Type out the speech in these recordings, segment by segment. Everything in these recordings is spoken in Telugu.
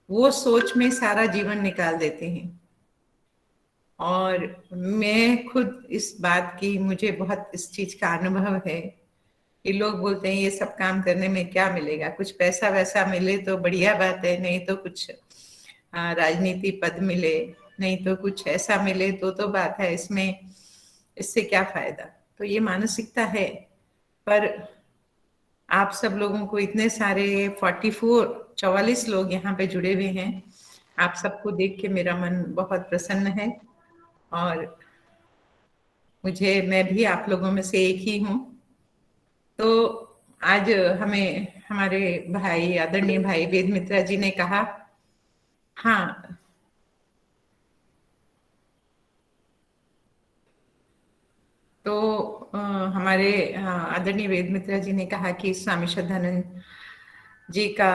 वो सोच में सारा जीवन निकाल देते हैं। और मैं खुद इस बात की, मुझे बहुत इस चीज का अनुभव है कि लोग बोलते हैं ये सब काम करने में क्या मिलेगा, कुछ पैसा वैसा मिले तो बढ़िया बात है, नहीं तो कुछ राजनीति पद मिले, नहीं तो कुछ ऐसा मिले तो बात है, इसमें इससे क्या फायदा। तो ये मानसिकता है। पर आप सब लोगों को, इतने सारे 44 लोग यहाँ पे जुड़े हुए हैं, आप सबको देख के मेरा मन बहुत प्रसन्न है। और मैं भी आप लोगों में से एक ही हूँ। तो आज हमें हमारे भाई, आदरणीय भाई वेद मित्रा जी ने कहा, हाँ, तो हमारे आदरणीय वेद मित्रा जी ने कहा कि स्वामी श्रद्धानंद जी का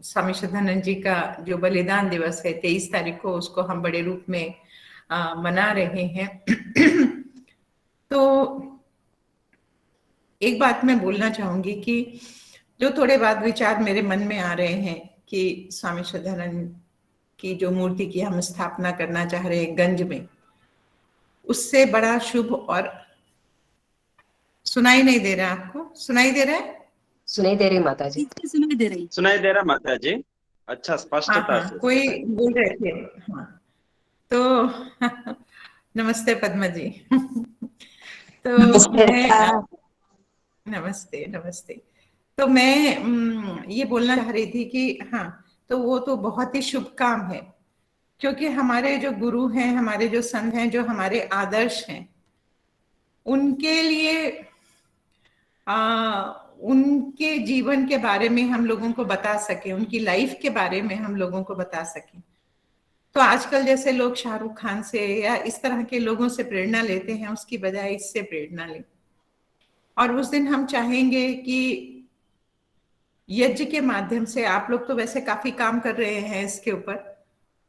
स्वामी श्रद्धानंद जी का जो बलिदान दिवस है 23 तारीख को, उसको हम बड़े रूप में मना रहे हैं। तो एक बात मैं बोलना चाहूंगी कि जो थोड़े बाद विचार मेरे मन में आ रहे हैं कि स्वामी श्रद्धानंद की जो मूर्ति की हम स्थापना करना चाह रहे हैं गंज में, उससे बड़ा शुभ और सुनाई नहीं दे रहा आपको? सुनाई दे रहा है? सुनाई दे रही माता जी, सुनाई दे रही, सुनाई दे रहा माता जी, अच्छा स्पष्टता से। कोई बोल रहे थे। हाँ, तो नमस्ते पद्मा जी। तो मैं, नमस्ते नमस्ते। तो मैं ये बोलना चाह रही थी कि हाँ, तो वो तो बहुत ही शुभ काम है, क्योंकि हमारे जो गुरु हैं, हमारे जो संत हैं, जो हमारे आदर्श हैं, उनके लिए उनके जीवन के बारे में हम लोगों को बता सके, उनकी लाइफ के बारे में हम लोगों को बता सके। तो आजकल जैसे लोग शाहरुख खान से या इस तरह के लोगों से प्रेरणा लेते हैं, उसकी बजाय इससे प्रेरणा लें। और उस दिन हम चाहेंगे कि यज्ञ के माध्यम से, आप लोग तो वैसे काफी काम कर रहे हैं इसके ऊपर,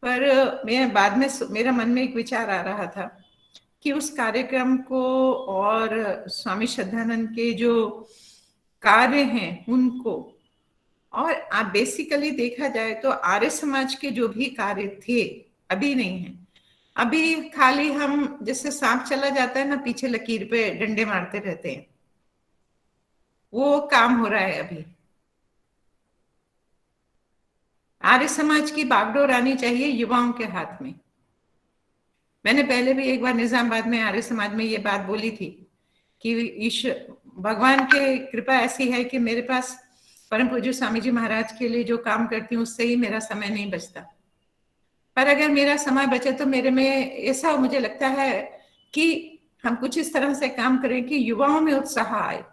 पर मैं बाद में, मेरा मन में एक विचार आ रहा था कि उस कार्यक्रम को और स्वामी श्रद्धानंद के जो कार्य हैं उनको, और आप बेसिकली देखा जाए तो आर्य समाज के जो भी कार्य थे, अभी नहीं है। अभी खाली हम, जैसे सांप चला जाता है ना, पीछे लकीर पे डंडे मारते रहते हैं, वो काम हो रहा है अभी। आर्य समाज की बागडोर आनी चाहिए युवाओं के हाथ में। मैंने पहले भी एक बार निजामाबाद में आर्य समाज में ये बात बोली थी कि ईश्वर भगवान की कृपा ऐसी है कि मेरे पास परम पूज्य स्वामी जी महाराज के लिए जो काम करती हूँ उससे ही मेरा समय नहीं बचता। पर अगर मेरा समय बचे तो मेरे में ऐसा मुझे लगता है कि हम कुछ इस तरह से काम करें कि युवाओं में उत्साह आए।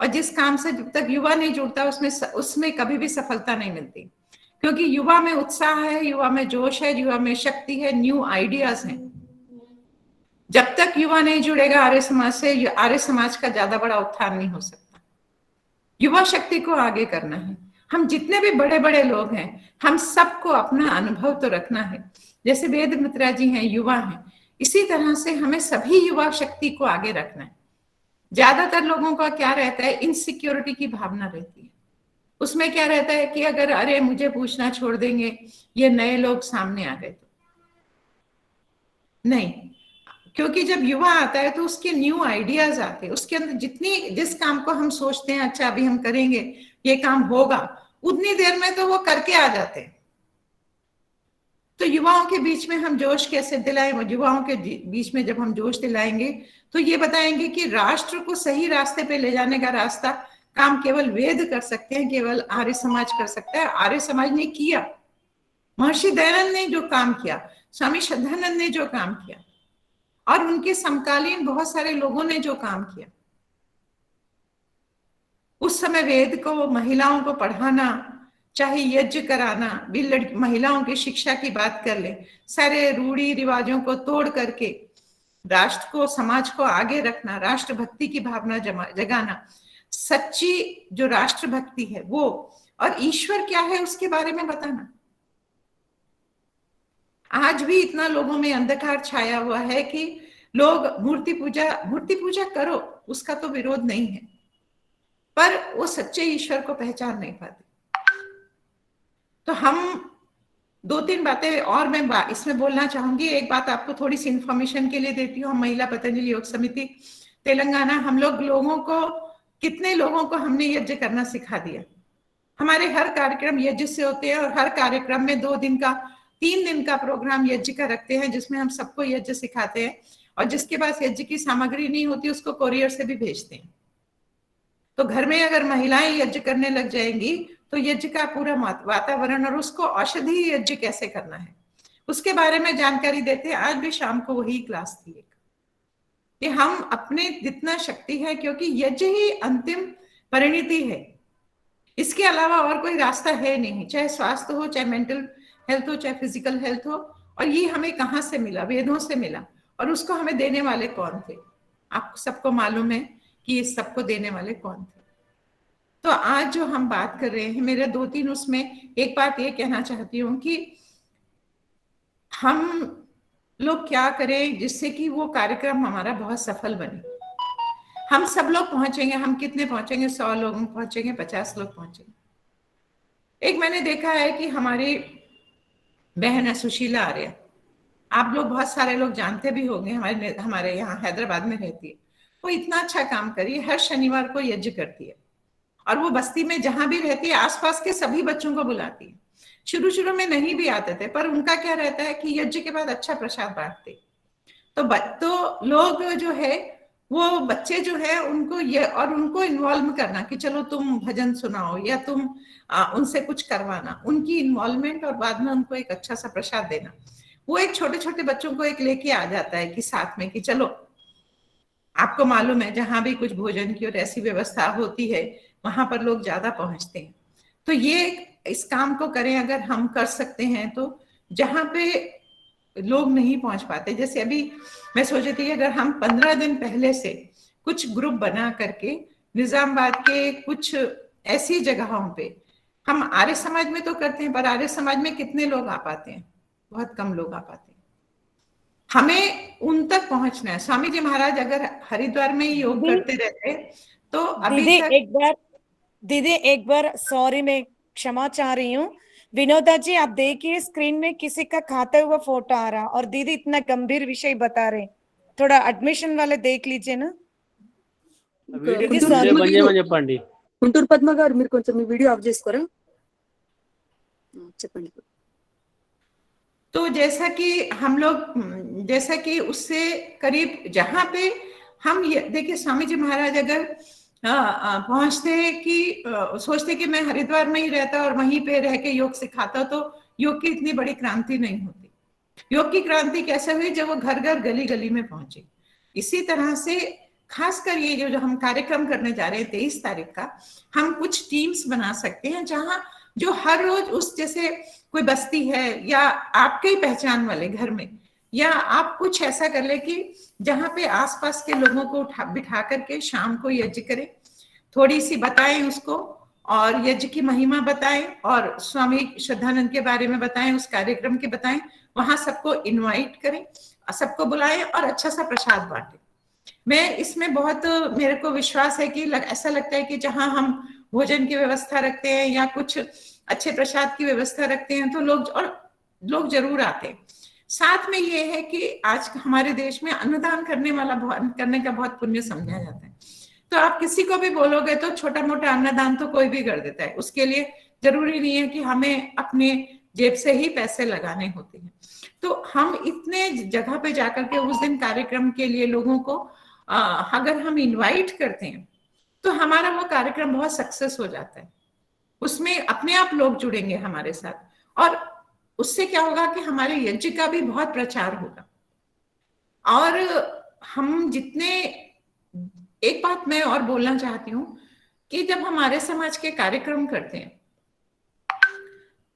और जिस काम से जब तक युवा नहीं जुड़ता उसमें कभी भी सफलता नहीं मिलती, क्योंकि युवा में उत्साह है, युवा में जोश है, युवा में शक्ति है, न्यू आइडियाज हैं। जब तक युवा नहीं जुड़ेगा आर्य समाज से, आर्य समाज का ज्यादा बड़ा उत्थान नहीं हो सकता। युवा शक्ति को आगे करना है। हम जितने भी बड़े बड़े लोग हैं, हम सबको अपना अनुभव तो रखना है। जैसे वेद मित्रा जी हैं, युवा हैं, इसी तरह से हमें सभी युवा शक्ति को आगे रखना है। ज्यादातर लोगों का क्या रहता है, इनसिक्योरिटी की भावना रहती है। उसमें क्या रहता है कि अगर अरे मुझे पूछना छोड़ देंगे, ये नए लोग सामने आ गए तो नहीं, क्योंकि जब युवा आता है तो उसके न्यू आइडियाज आते हैं, उसके अंदर जिस काम को हम सोचते हैं अच्छा अभी हम करेंगे, ये काम होगा, उतनी देर में तो वो करके आ जाते हैं। तो युवाओं के बीच में हम जोश कैसे दिलाएं? युवाओं के बीच में जब हम जोश दिलाएंगे तो ये बताएंगे कि राष्ट्र को सही रास्ते पे ले जाने का रास्ता काम केवल वेद कर सकते हैं, केवल आर्य समाज कर सकता है। आर्य समाज ने किया, महर्षि दयानंद ने जो काम किया, स्वामी श्रद्धानंद ने जो काम किया, और उनके समकालीन बहुत सारे लोगों ने जो काम किया। उस समय वेद को, महिलाओं को पढ़ाना, चाहे यज्ञ कराना, भी महिलाओं की शिक्षा की बात कर ले, सारे रूढ़ी रिवाजों को तोड़ करके राष्ट्र को, समाज को आगे रखना, राष्ट्र भक्ति की भावना जगाना, सच्ची जो राष्ट्र भक्ति है वो, और ईश्वर क्या है उसके बारे में बताना। आज भी इतना लोगों में अंधकार छाया हुआ है कि लोग मूर्ति पूजा करो, उसका तो विरोध नहीं है, पर वो सच्चे ईश्वर को पहचान नहीं पाते। तो हम 2-3 बातें और मैं इसमें बोलना चाहूंगी। एक बात आपको थोड़ी सी इंफॉर्मेशन के लिए देती हूँ। हम महिला पतंजलि योग समिति तेलंगाना, हम लोगों को, कितने लोगों को हमने यज्ञ करना सिखा दिया। हमारे हर कार्यक्रम यज्ञ से होते हैं, और हर कार्यक्रम में 3 दिन का प्रोग्राम यज्ञ का रखते हैं, जिसमें हम सबको यज्ञ सिखाते हैं, और जिसके पास यज्ञ की सामग्री नहीं होती उसको कोरियर से भी भेजते हैं। तो घर में अगर महिलाएं यज्ञ करने लग जाएंगी तो यज्ञ का पूरा वातावरण और उसको औषधि यज्ञ कैसे करना है उसके बारे में जानकारी देते हैं। आज भी शाम को वही क्लास थी कि हम अपने जितना शक्ति है, क्योंकि यज्ञ ही अंतिम परिणति है, इसके अलावा और कोई रास्ता है नहीं। चाहे स्वास्थ्य हो, चाहे मेंटल हेल्थ हो, चाहे फिजिकल हेल्थ हो। और ये हमें कहाँ से मिला? वेदों से मिला। और उसको हमें देने वाले कौन थे? आप सबको मालूम है कि इस सबको देने वाले कौन थे। तो आज जो हम बात कर रहे हैं, मेरे 2-3 उसमें एक बात ये कहना चाहती हूँ कि हम लोग क्या करें जिससे कि वो कार्यक्रम हमारा बहुत सफल बने। हम सब लोग पहुंचेंगे, हम कितने पहुंचेंगे? 100 लोग पहुंचेंगे, 50 लोग पहुंचेंगे। एक मैंने देखा है कि हमारी बहन है सुशीला आर्य, आप लोग बहुत सारे लोग जानते भी होंगे, हमारे यहाँ हैदराबाद में रहती है। वो इतना अच्छा काम करी है, हर शनिवार को यज्ञ करती है, और वो बस्ती में जहां भी रहती है आसपास के सभी बच्चों को बुलाती है। शुरू में नहीं भी आते थे, पर उनका क्या रहता है कि यज्ञ के बाद अच्छा प्रसाद बांटते। तो लोग जो है, वो बच्चे जो है उनको ये, और उनको इन्वॉल्व करना कि चलो तुम भजन सुनाओ या तुम उनसे कुछ करवाना, उनकी इन्वॉल्वमेंट, और बाद में उनको एक अच्छा सा प्रसाद देना। वो एक छोटे छोटे बच्चों को एक लेके आ जाता है कि साथ में कि चलो, आपको मालूम है जहां भी कुछ भोजन की और ऐसी व्यवस्था होती है वहां पर लोग ज्यादा पहुंचते हैं। तो ये इस काम को करें, अगर हम कर सकते हैं तो, जहां पे लोग नहीं पहुंच पाते। जैसे अभी मैं सोच रही थी अगर हम 15 दिन पहले से कुछ ग्रुप बना करके निजामाबाद के कुछ ऐसी जगहों पे, हम आर्य समाज में तो करते हैं, पर आर्य समाज में कितने लोग आ पाते हैं? बहुत कम लोग आ पाते हैं। हमें उन तक पहुंचना है। स्वामी जी महाराज अगर हरिद्वार में ही योग करते रहते तो अभी दीदी एक बार सॉरी, मैं क्षमा चाह रही हूँ। विनोदा जी आप देखिए स्क्रीन में किसी का खाता हुआ फोटो आ रहा, और दीदी इतना गंभीर विषय बता रहे, थोड़ा एडमिशन वाले देख लीजिए ना। చెప్పండి గుంటూరు పద్మ గారు, మీరు కొంచెం మీ వీడియో ఆఫ్ చేసుకోరా? చెప్పండి। तो जैसा कि हम लोग, जैसा कि उससे करीब जहां पे हम देखिए, स्वामी जी महाराज अगर पहुंचते कि सोचते कि मैं हरिद्वार में ही रहता और वहीं पे रह के योग सिखाता, तो योग की इतनी बड़ी क्रांति नहीं होती। योग की क्रांति कैसे हुई? जब वो घर घर गली गली में पहुंचे। इसी तरह से खासकर ये जो हम कार्यक्रम करने जा रहे हैं 23 तारीख का, हम कुछ टीम्स बना सकते हैं जहां जो हर रोज उस, जैसे कोई बस्ती है या आपके ही पहचान वाले घर में, या आप कुछ ऐसा कर ले कि जहां पे आसपास के लोगों को बिठा करके शाम को यज्ञ करें, थोड़ी सी बताएं उसको, और यज्ञ की महिमा बताएं, और स्वामी श्रद्धानंद के बारे में बताएं, उस कार्यक्रम के बताएं, वहां सबको इनवाइट करें, सबको बुलाएं और अच्छा सा प्रसाद बांटें। मैं इसमें बहुत, मेरे को विश्वास है कि ऐसा लगता है कि जहां हम भोजन की व्यवस्था रखते हैं या कुछ अच्छे प्रसाद की व्यवस्था रखते हैं तो लोग जरूर आते हैं। साथ में ये है कि आज हमारे देश में अन्नदान करने का बहुत पुण्य समझा जाता है। तो आप किसी को भी बोलोगे तो छोटा मोटा अन्नदान तो कोई भी कर देता है। उसके लिए जरूरी नहीं है कि हमें अपने जेब से ही पैसे लगाने होते हैं। तो हम इतने जगह पे जाकर के उस दिन कार्यक्रम के लिए लोगों को अगर हम इनवाइट करते हैं तो हमारा वो कार्यक्रम बहुत सक्सेस हो जाता है। उसमें अपने आप लोग जुड़ेंगे हमारे साथ, और उससे क्या होगा कि हमारे यज्ञ का भी बहुत प्रचार होगा। और हम जितने, एक बात मैं और बोलना चाहती हूँ कि जब हमारे समाज के कार्यक्रम करते हैं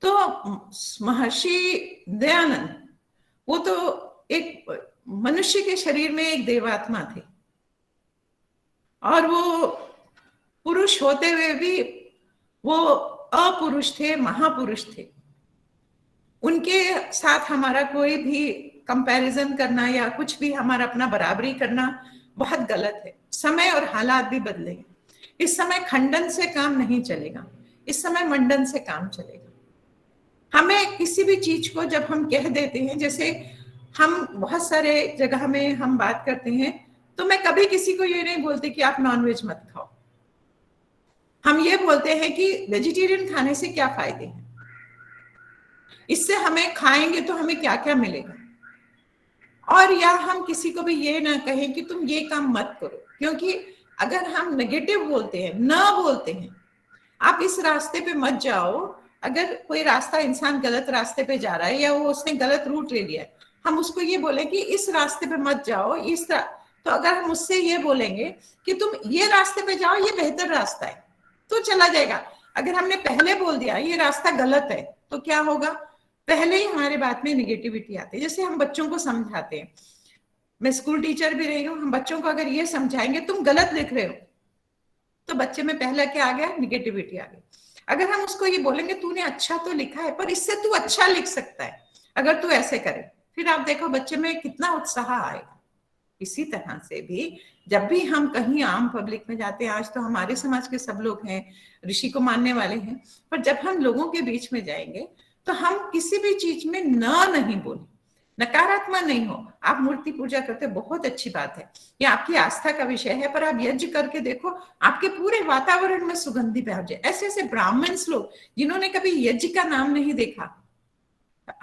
तो महर्षि दयानंद, वो तो एक मनुष्य के शरीर में एक देवात्मा थे, और वो पुरुष होते हुए भी वो अपुरुष थे, महापुरुष थे। उनके साथ हमारा कोई भी कंपैरिजन करना या कुछ भी हमारा अपना बराबरी करना बहुत गलत है। समय और हालात भी बदलेंगे। इस समय खंडन से काम नहीं चलेगा, इस समय मंडन से काम चलेगा। हमें किसी भी चीज को जब हम कह देते हैं, जैसे हम बहुत सारे जगह में हम बात करते हैं, तो मैं कभी किसी को ये नहीं बोलती कि आप नॉनवेज मत खाओ। हम ये बोलते हैं कि वेजिटेरियन खाने से क्या फायदे हैं, इससे हमें खाएंगे तो हमें क्या क्या मिलेगा। और या हम किसी को भी ये ना कहें कि तुम ये काम मत करो, क्योंकि अगर हम नेगेटिव बोलते हैं, ना बोलते हैं आप इस रास्ते पे मत जाओ, अगर कोई रास्ता इंसान गलत रास्ते पे जा रहा है या वो उसने गलत रूट ले लिया है, हम उसको ये बोले कि इस रास्ते पे मत जाओ, तो अगर हम उससे ये बोलेंगे कि तुम ये रास्ते पे जाओ, ये बेहतर रास्ता है, तो चला जाएगा। अगर हमने पहले बोल दिया ये रास्ता गलत है, तो क्या होगा, पहले ही हमारे बात में निगेटिविटी आती है। जैसे हम बच्चों को समझाते हैं, मैं स्कूल टीचर भी रही हूँ, हम बच्चों को अगर ये समझाएंगे तुम गलत लिख रहे हो, तो बच्चे में पहला क्या आ गया, निगेटिविटी आ गई। अगर हम उसको ये बोलेंगे तूने अच्छा तो लिखा है पर इससे तू अच्छा लिख सकता है, अगर तू ऐसे करे, फिर आप देखो बच्चे में कितना उत्साह आएगा। इसी तरह से भी जब भी हम कहीं आम पब्लिक में जाते हैं, आज तो हमारे समाज के सब लोग हैं ऋषि को मानने वाले हैं, पर जब हम लोगों के बीच में जाएंगे तो हम किसी भी चीज में ना नहीं बोले, नकारात्मक नहीं हो। आप मूर्ति पूजा करते, बहुत अच्छी बात है, ये आपकी आस्था का विषय है, पर आप यज्ञ करके देखो, आपके पूरे वातावरण में सुगंधी फैल जाए। ऐसे ऐसे ब्राह्मण्स लोग जिन्होंने कभी यज्ञ का नाम नहीं देखा,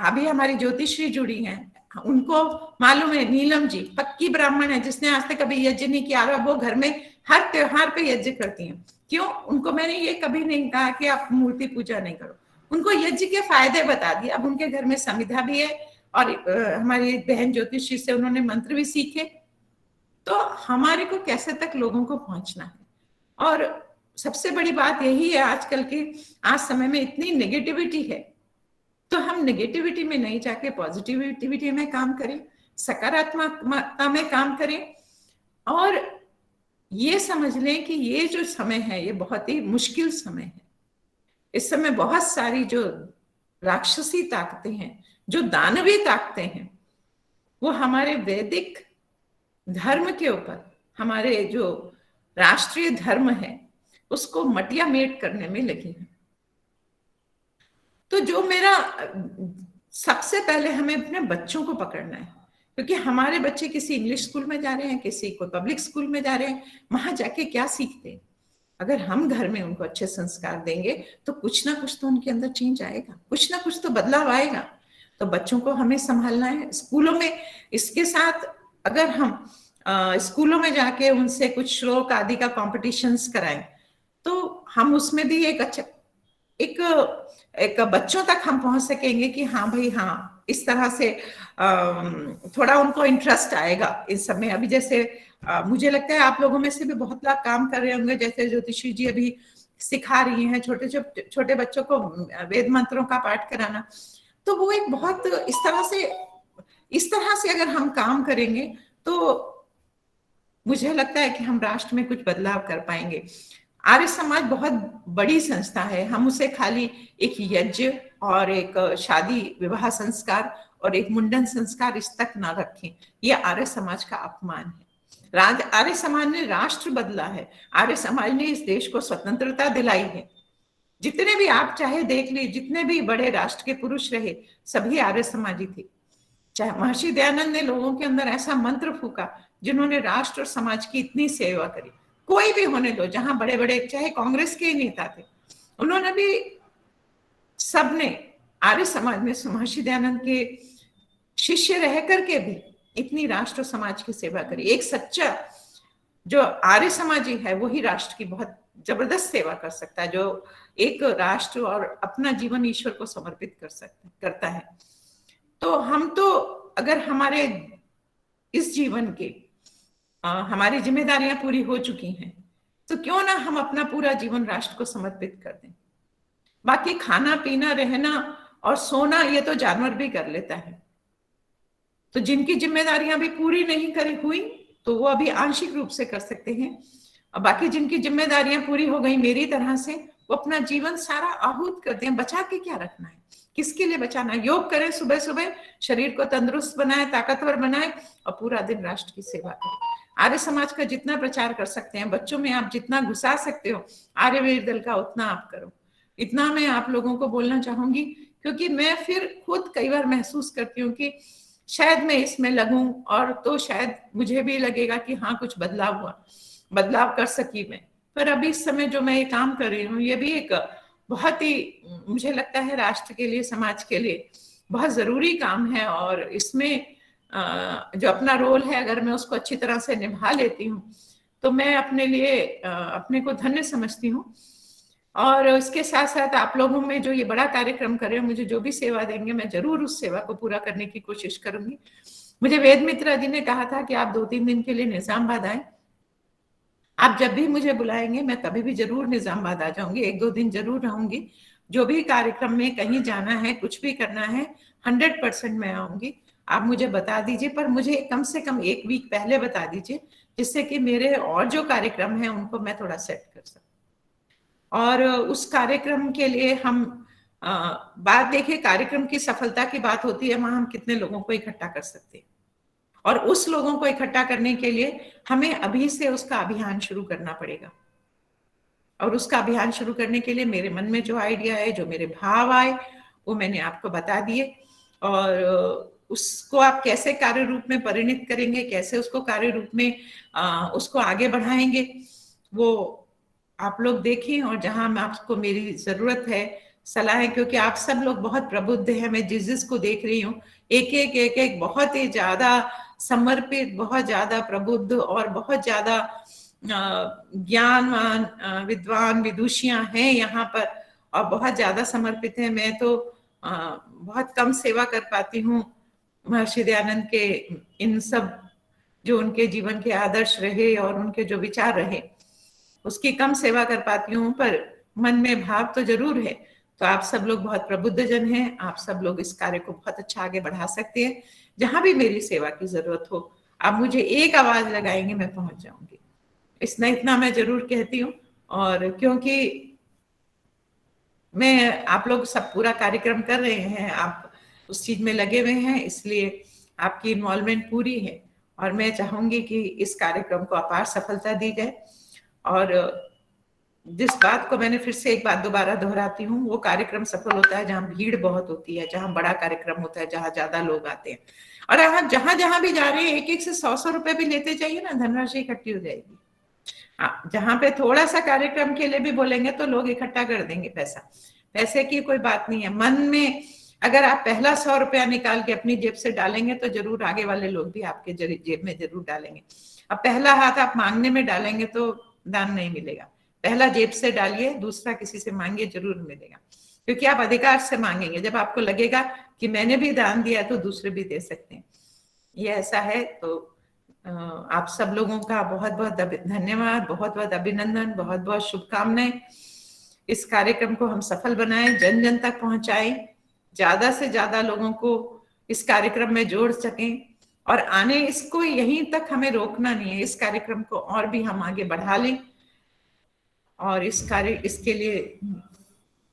अभी हमारी ज्योतिश्री जुड़ी हैं, उनको मालूम है, नीलम जी पक्की ब्राह्मण है जिसने आज तक कभी यज्ञ नहीं किया, और वो घर में हर त्योहार पे यज्ञ करती हैं। क्यों? उनको मैंने ये कभी नहीं कहा कि आप मूर्ति पूजा नहीं करो, उनको यज्ञ के फायदे बता दिए। अब उनके घर में समिधा भी है, और हमारी बहन ज्योतिषी से उन्होंने मंत्र भी सीखे। तो हमारे को कैसे तक लोगों को पहुंचना है, और सबसे बड़ी बात यही है आजकल की, आज समय में इतनी नेगेटिविटी है, तो हम नेगेटिविटी में नहीं जाके पॉजिटिविटी में काम करें, सकारात्मकता में काम करें, और ये समझ लें कि ये जो समय है ये बहुत ही मुश्किल समय है। इस समय बहुत सारी जो राक्षसी ताकतें हैं, जो दानवी ताकतें हैं, वो हमारे वैदिक धर्म के ऊपर, हमारे जो राष्ट्रीय धर्म है उसको मटिया मेट करने में लगी है। तो जो मेरा सबसे पहले हमें अपने बच्चों को पकड़ना है, क्योंकि हमारे बच्चे किसी इंग्लिश स्कूल में जा रहे हैं, किसी को पब्लिक स्कूल में जा रहे हैं, वहां जाके क्या सीखते हैं। अगर हम घर में उनको अच्छे संस्कार देंगे तो कुछ ना कुछ तो उनके अंदर चेंज आएगा, कुछ ना कुछ तो बदलाव आएगा। तो बच्चों को हमें संभालना है। स्कूलों में इसके साथ अगर हम स्कूलों में जाके उनसे कुछ श्लोक आदि का कॉम्पिटिशन्स कराएं, तो हम उसमें भी एक अच्छा एक बच्चों तक हम पहुंच सकेंगे कि हाँ भाई हाँ, इस तरह से थोड़ा उनको इंटरेस्ट आएगा इस सब में। अभी जैसे मुझे लगता है आप लोगों में से भी बहुत लोग काम कर रहे होंगे, जैसे ज्योतिषी जी अभी सिखा रही हैं छोटे बच्चों को वेद मंत्रों का पाठ कराना। तो वो एक बहुत इस तरह से अगर हम काम करेंगे तो मुझे लगता है कि हम राष्ट्र में कुछ बदलाव कर पाएंगे। आर्य समाज बहुत बड़ी संस्था है, हम उसे खाली एक यज्ञ और एक शादी विवाह संस्कार और एक मुंडन संस्कार इस तक ना रखें, ये आर्य समाज का अपमान है। आर्य समाज ने राष्ट्र बदला है, आर्य समाज ने इस देश को स्वतंत्रता दिलाई है। जितने भी आप चाहे देख ली, जितने भी बड़े राष्ट्र के पुरुष रहे, सभी आर्य समाजी थे। चाहे महर्षि दयानंद ने लोगों के अंदर ऐसा मंत्र फूका जिन्होंने राष्ट्र और समाज की इतनी सेवा करी। कोई भी होने दो, जहां बड़े बड़े चाहे कांग्रेस के ही नेता थे, उन्होंने भी, सबने आर्य समाज में महर्षि दयानंद के शिष्य रह करके भी इतनी राष्ट्र समाज की सेवा करी। एक सच्चा जो आर्य समाजी है वही राष्ट्र की बहुत जबरदस्त सेवा कर सकता है, जो एक राष्ट्र और अपना जीवन ईश्वर को समर्पित करता है। तो हम तो अगर हमारे इस जीवन के हमारी जिम्मेदारियां पूरी हो चुकी हैं, तो क्यों ना हम अपना पूरा जीवन राष्ट्र को समर्पित कर दें। बाकी खाना पीना रहना और सोना ये तो जानवर भी कर लेता है। तो जिनकी जिम्मेदारियां भी पूरी नहीं करी हुई तो वो अभी आंशिक रूप से कर सकते हैं, और बाकी जिनकी जिम्मेदारियां पूरी हो गई मेरी तरह से, वो अपना जीवन सारा आहूत कर दें। बचा के क्या रखना है, किसके लिए बचाना है? योग करें, सुबह सुबह शरीर को तंदुरुस्त बनाए, ताकतवर बनाए, और पूरा दिन राष्ट्र की सेवा करें। आर्य समाज का जितना प्रचार कर सकते हैं, बच्चों में आप जितना घुसा सकते हो आर्यवीर दल का, उतना आप करो। इतना मैं आप लोगों को बोलना चाहूंगी क्योंकि मैं फिर खुद कई बार महसूस करती हूँ कि शायद मैं इसमें लगूं और तो शायद मुझे भी लगेगा कि हाँ कुछ बदलाव हुआ, बदलाव कर सकी मैं। पर अभी इस समय जो मैं ये काम कर रही हूँ, ये भी एक बहुत ही मुझे लगता है राष्ट्र के लिए, समाज के लिए बहुत जरूरी काम है। और इसमें जो अपना रोल है, अगर मैं उसको अच्छी तरह से निभा लेती हूँ तो मैं अपने लिए अपने को धन्य समझती हूँ। और इसके साथ साथ आप लोगों में जो ये बड़ा कार्यक्रम कर रहे हो, मुझे जो भी सेवा देंगे मैं जरूर उस सेवा को पूरा करने की कोशिश करूंगी। मुझे वेद मित्रा जी ने कहा था कि आप 2-3 दिन के लिए निजामाबाद आए। आप जब भी मुझे बुलाएंगे मैं कभी भी जरूर निजामाबाद आ जाऊंगी, 1-2 दिन जरूर रहूंगी। जो भी कार्यक्रम में कहीं जाना है, कुछ भी करना है, 100% मैं आऊंगी। आप मुझे बता दीजिए, पर मुझे कम से कम 1 वीक पहले बता दीजिए, जिससे कि मेरे और जो कार्यक्रम है उनको मैं थोड़ा सेट कर सकूं। और उस कार्यक्रम के लिए हम बात देखिए, कार्यक्रम की सफलता की बात होती है, वहां हम कितने लोगों को इकट्ठा कर सकते हैं। और उस लोगों को इकट्ठा करने के लिए हमें अभी से उसका अभियान शुरू करना पड़ेगा। और उसका अभियान शुरू करने के लिए मेरे मन में जो आइडिया है, जो मेरे भाव आए, वो मैंने आपको बता दिए। और उसको आप कैसे कार्य रूप में परिणित करेंगे, कैसे उसको कार्य रूप में उसको आगे बढ़ाएंगे, वो आप लोग देखें। और जहां आपको मेरी जरूरत है सलाह है, क्योंकि आप सब लोग बहुत प्रबुद्ध हैं, मैं जिस को देख रही हूँ, एक बहुत ही ज्यादा समर्पित, बहुत ज्यादा प्रबुद्ध और बहुत ज्यादा ज्ञानवान विद्वान विदुषियां हैं यहाँ पर, और बहुत ज्यादा समर्पित है। मैं तो बहुत कम सेवा कर पाती हूँ महर्षि दयानंद के इन सब जो उनके जीवन के आदर्श रहे और उनके जो विचार रहे, उसकी कम सेवा कर पाती हूँ, पर मन में भाव तो जरूर है। तो आप सब लोग बहुत प्रबुद्ध जन हैं, आप सब लोग इस कार्य को बहुत अच्छा आगे बढ़ा सकते हैं। जहां भी मेरी सेवा की जरूरत हो, आप मुझे एक आवाज लगाएंगे, मैं पहुंच जाऊंगी। इतना मैं जरूर कहती हूँ। और क्योंकि मैं, आप लोग सब पूरा कार्यक्रम कर रहे हैं, आप उस चीज में लगे हुए हैं, इसलिए आपकी इन्वॉल्वमेंट पूरी है। और मैं चाहूंगी कि इस कार्यक्रम को अपार सफलता दी जाए। और जिस बात को मैंने फिर से एक बात दोबारा दोहराती हूँ, वो कार्यक्रम सफल होता है जहाँ भीड़ बहुत होती है, जहाँ बड़ा कार्यक्रम होता है, जहाँ ज्यादा लोग आते हैं। और आप जहां भी जा रहे हैं, 1-1 से 100 रुपए भी लेते जाइए ना, धनराशि इकट्ठी हो जाएगी। जहां पे थोड़ा सा कार्यक्रम के लिए भी बोलेंगे तो लोग इकट्ठा कर देंगे पैसा। पैसे की कोई बात नहीं है, मन में अगर आप पहला 100 रुपया निकाल के अपनी जेब से डालेंगे तो जरूर आगे वाले लोग भी आपके जेब में जरूर डालेंगे। अब पहला हाथ आप मांगने में डालेंगे तो दान नहीं मिलेगा। पहला जेब से डालिए, दूसरा किसी से मांगिए, जरूर मिलेगा। क्योंकि आप अधिकार से मांगेंगे, जब आपको लगेगा कि मैंने भी दान दिया तो दूसरे भी दे सकते हैं। ये ऐसा है। तो आप सब लोगों का बहुत बहुत धन्यवाद, बहुत बहुत अभिनंदन, बहुत बहुत शुभकामनाएं। इस कार्यक्रम को हम सफल बनाएं, जन जन तक पहुंचाएं, ज्यादा से ज्यादा लोगों को इस कार्यक्रम में जोड़ सकें। और आने इसको यहीं तक हमें रोकना नहीं है, इस कार्यक्रम को और भी हम आगे बढ़ा लें। और इसके लिए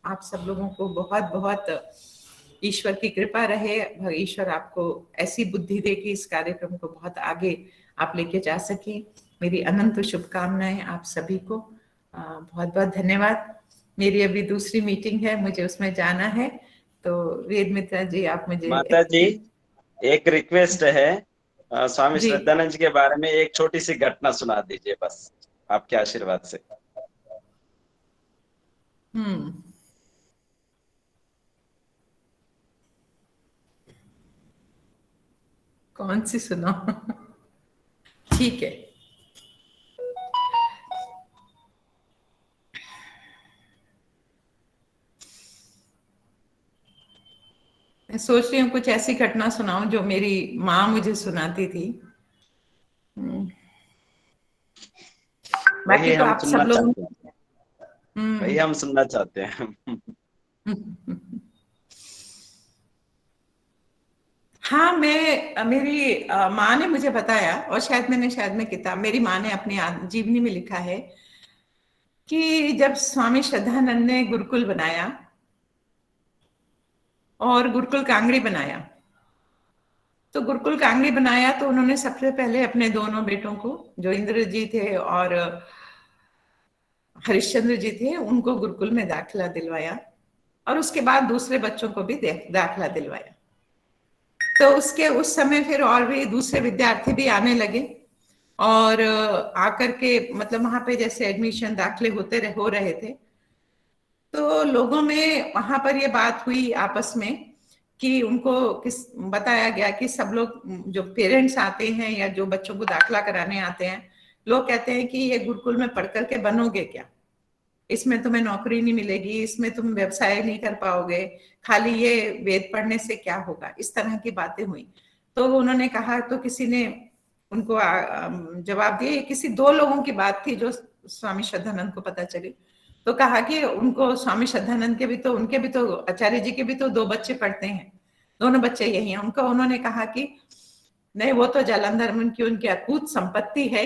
आप सब लोगों को बहुत बहुत ईश्वर की कृपा रहे। ईश्वर आपको ऐसी बुद्धि दे कि इस कार्यक्रम को बहुत आगे आप लेके जा सके। मेरी अनंत शुभकामनाएं आप सभी को। बहुत बहुत धन्यवाद। मेरी अभी दूसरी मीटिंग है, मुझे उसमें जाना है। तो वेद मित्रा जी, आप मुझे। माता जी, एक रिक्वेस्ट है, स्वामी श्रद्धानंद जी के बारे में एक छोटी सी घटना सुना दीजिए बस, आपके आशीर्वाद से। कौन सी सुना? ठीक है। मैं सोच रही हूँ कुछ ऐसी घटना सुनाऊं जो मेरी माँ मुझे सुनाती थी। बाकी तो आप सब लोग, वही हम सुनना चाहते हैं। हाँ, मेरी माँ ने मुझे बताया, और शायद मैं किताब, मेरी माँ ने अपनी जीवनी में लिखा है कि जब स्वामी श्रद्धानंद ने गुरुकुल बनाया और गुरुकुल कांगड़ी बनाया, तो गुरुकुल कांगड़ी बनाया तो उन्होंने सबसे पहले अपने दोनों बेटों को, जो इंद्र जी थे और हरिश्चंद्र जी थे, उनको गुरुकुल में दाखिला दिलवाया। और उसके बाद दूसरे बच्चों को भी दाखला दिलवाया। तो उसके उस समय फिर और भी दूसरे विद्यार्थी भी आने लगे और आकर के मतलब वहां पे जैसे एडमिशन दाखले हो रहे थे, तो लोगों में वहां पर ये बात हुई आपस में कि उनको बताया गया कि सब लोग जो पेरेंट्स आते हैं या जो बच्चों को दाखला कराने आते हैं, लोग कहते हैं कि ये गुरुकुल में पढ़ करके बनोगे क्या, इसमें तुम्हें नौकरी नहीं मिलेगी, इसमें तुम व्यवसाय नहीं कर पाओगे, खाली ये वेद पढ़ने से क्या होगा, इस तरह की बातें हुई। तो उन्होंने कहा, तो किसी ने उनको जवाब दिया, किसी 2 लोगों की बात थी जो स्वामी श्रद्धानंद को पता चली। तो कहा कि उनको स्वामी श्रद्धानंद के भी तो, उनके भी तो, आचार्य जी के भी तो 2 बच्चे पढ़ते हैं, दोनों बच्चे यही हैं। उन्होंने कहा कि नहीं, वो तो जालंधर में उनकी अकूत संपत्ति है,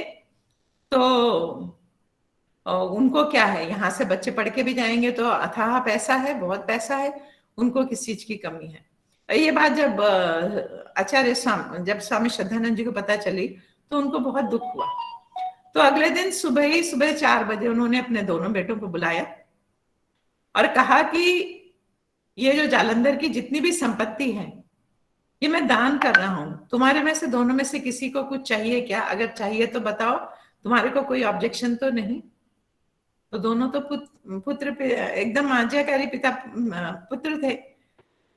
तो उनको क्या है, यहाँ से बच्चे पढ़ के भी जाएंगे तो अथाह पैसा है, बहुत पैसा है, उनको किस चीज की कमी है। ये बात जब जब स्वामी श्रद्धानंद जी को पता चली तो उनको बहुत दुख हुआ। तो अगले दिन सुबह 4 बजे उन्होंने अपने दोनों बेटों को बुलाया और कहा कि ये जो जालंधर की जितनी भी संपत्ति है ये मैं दान कर रहा हूं, तुम्हारे में से दोनों में से किसी को कुछ चाहिए क्या, अगर चाहिए तो बताओ, तुम्हारे को कोई ऑब्जेक्शन तो नहीं। तो दोनों तो पुत्र एकदम आज्ञाकारी पिता पुत्र थे।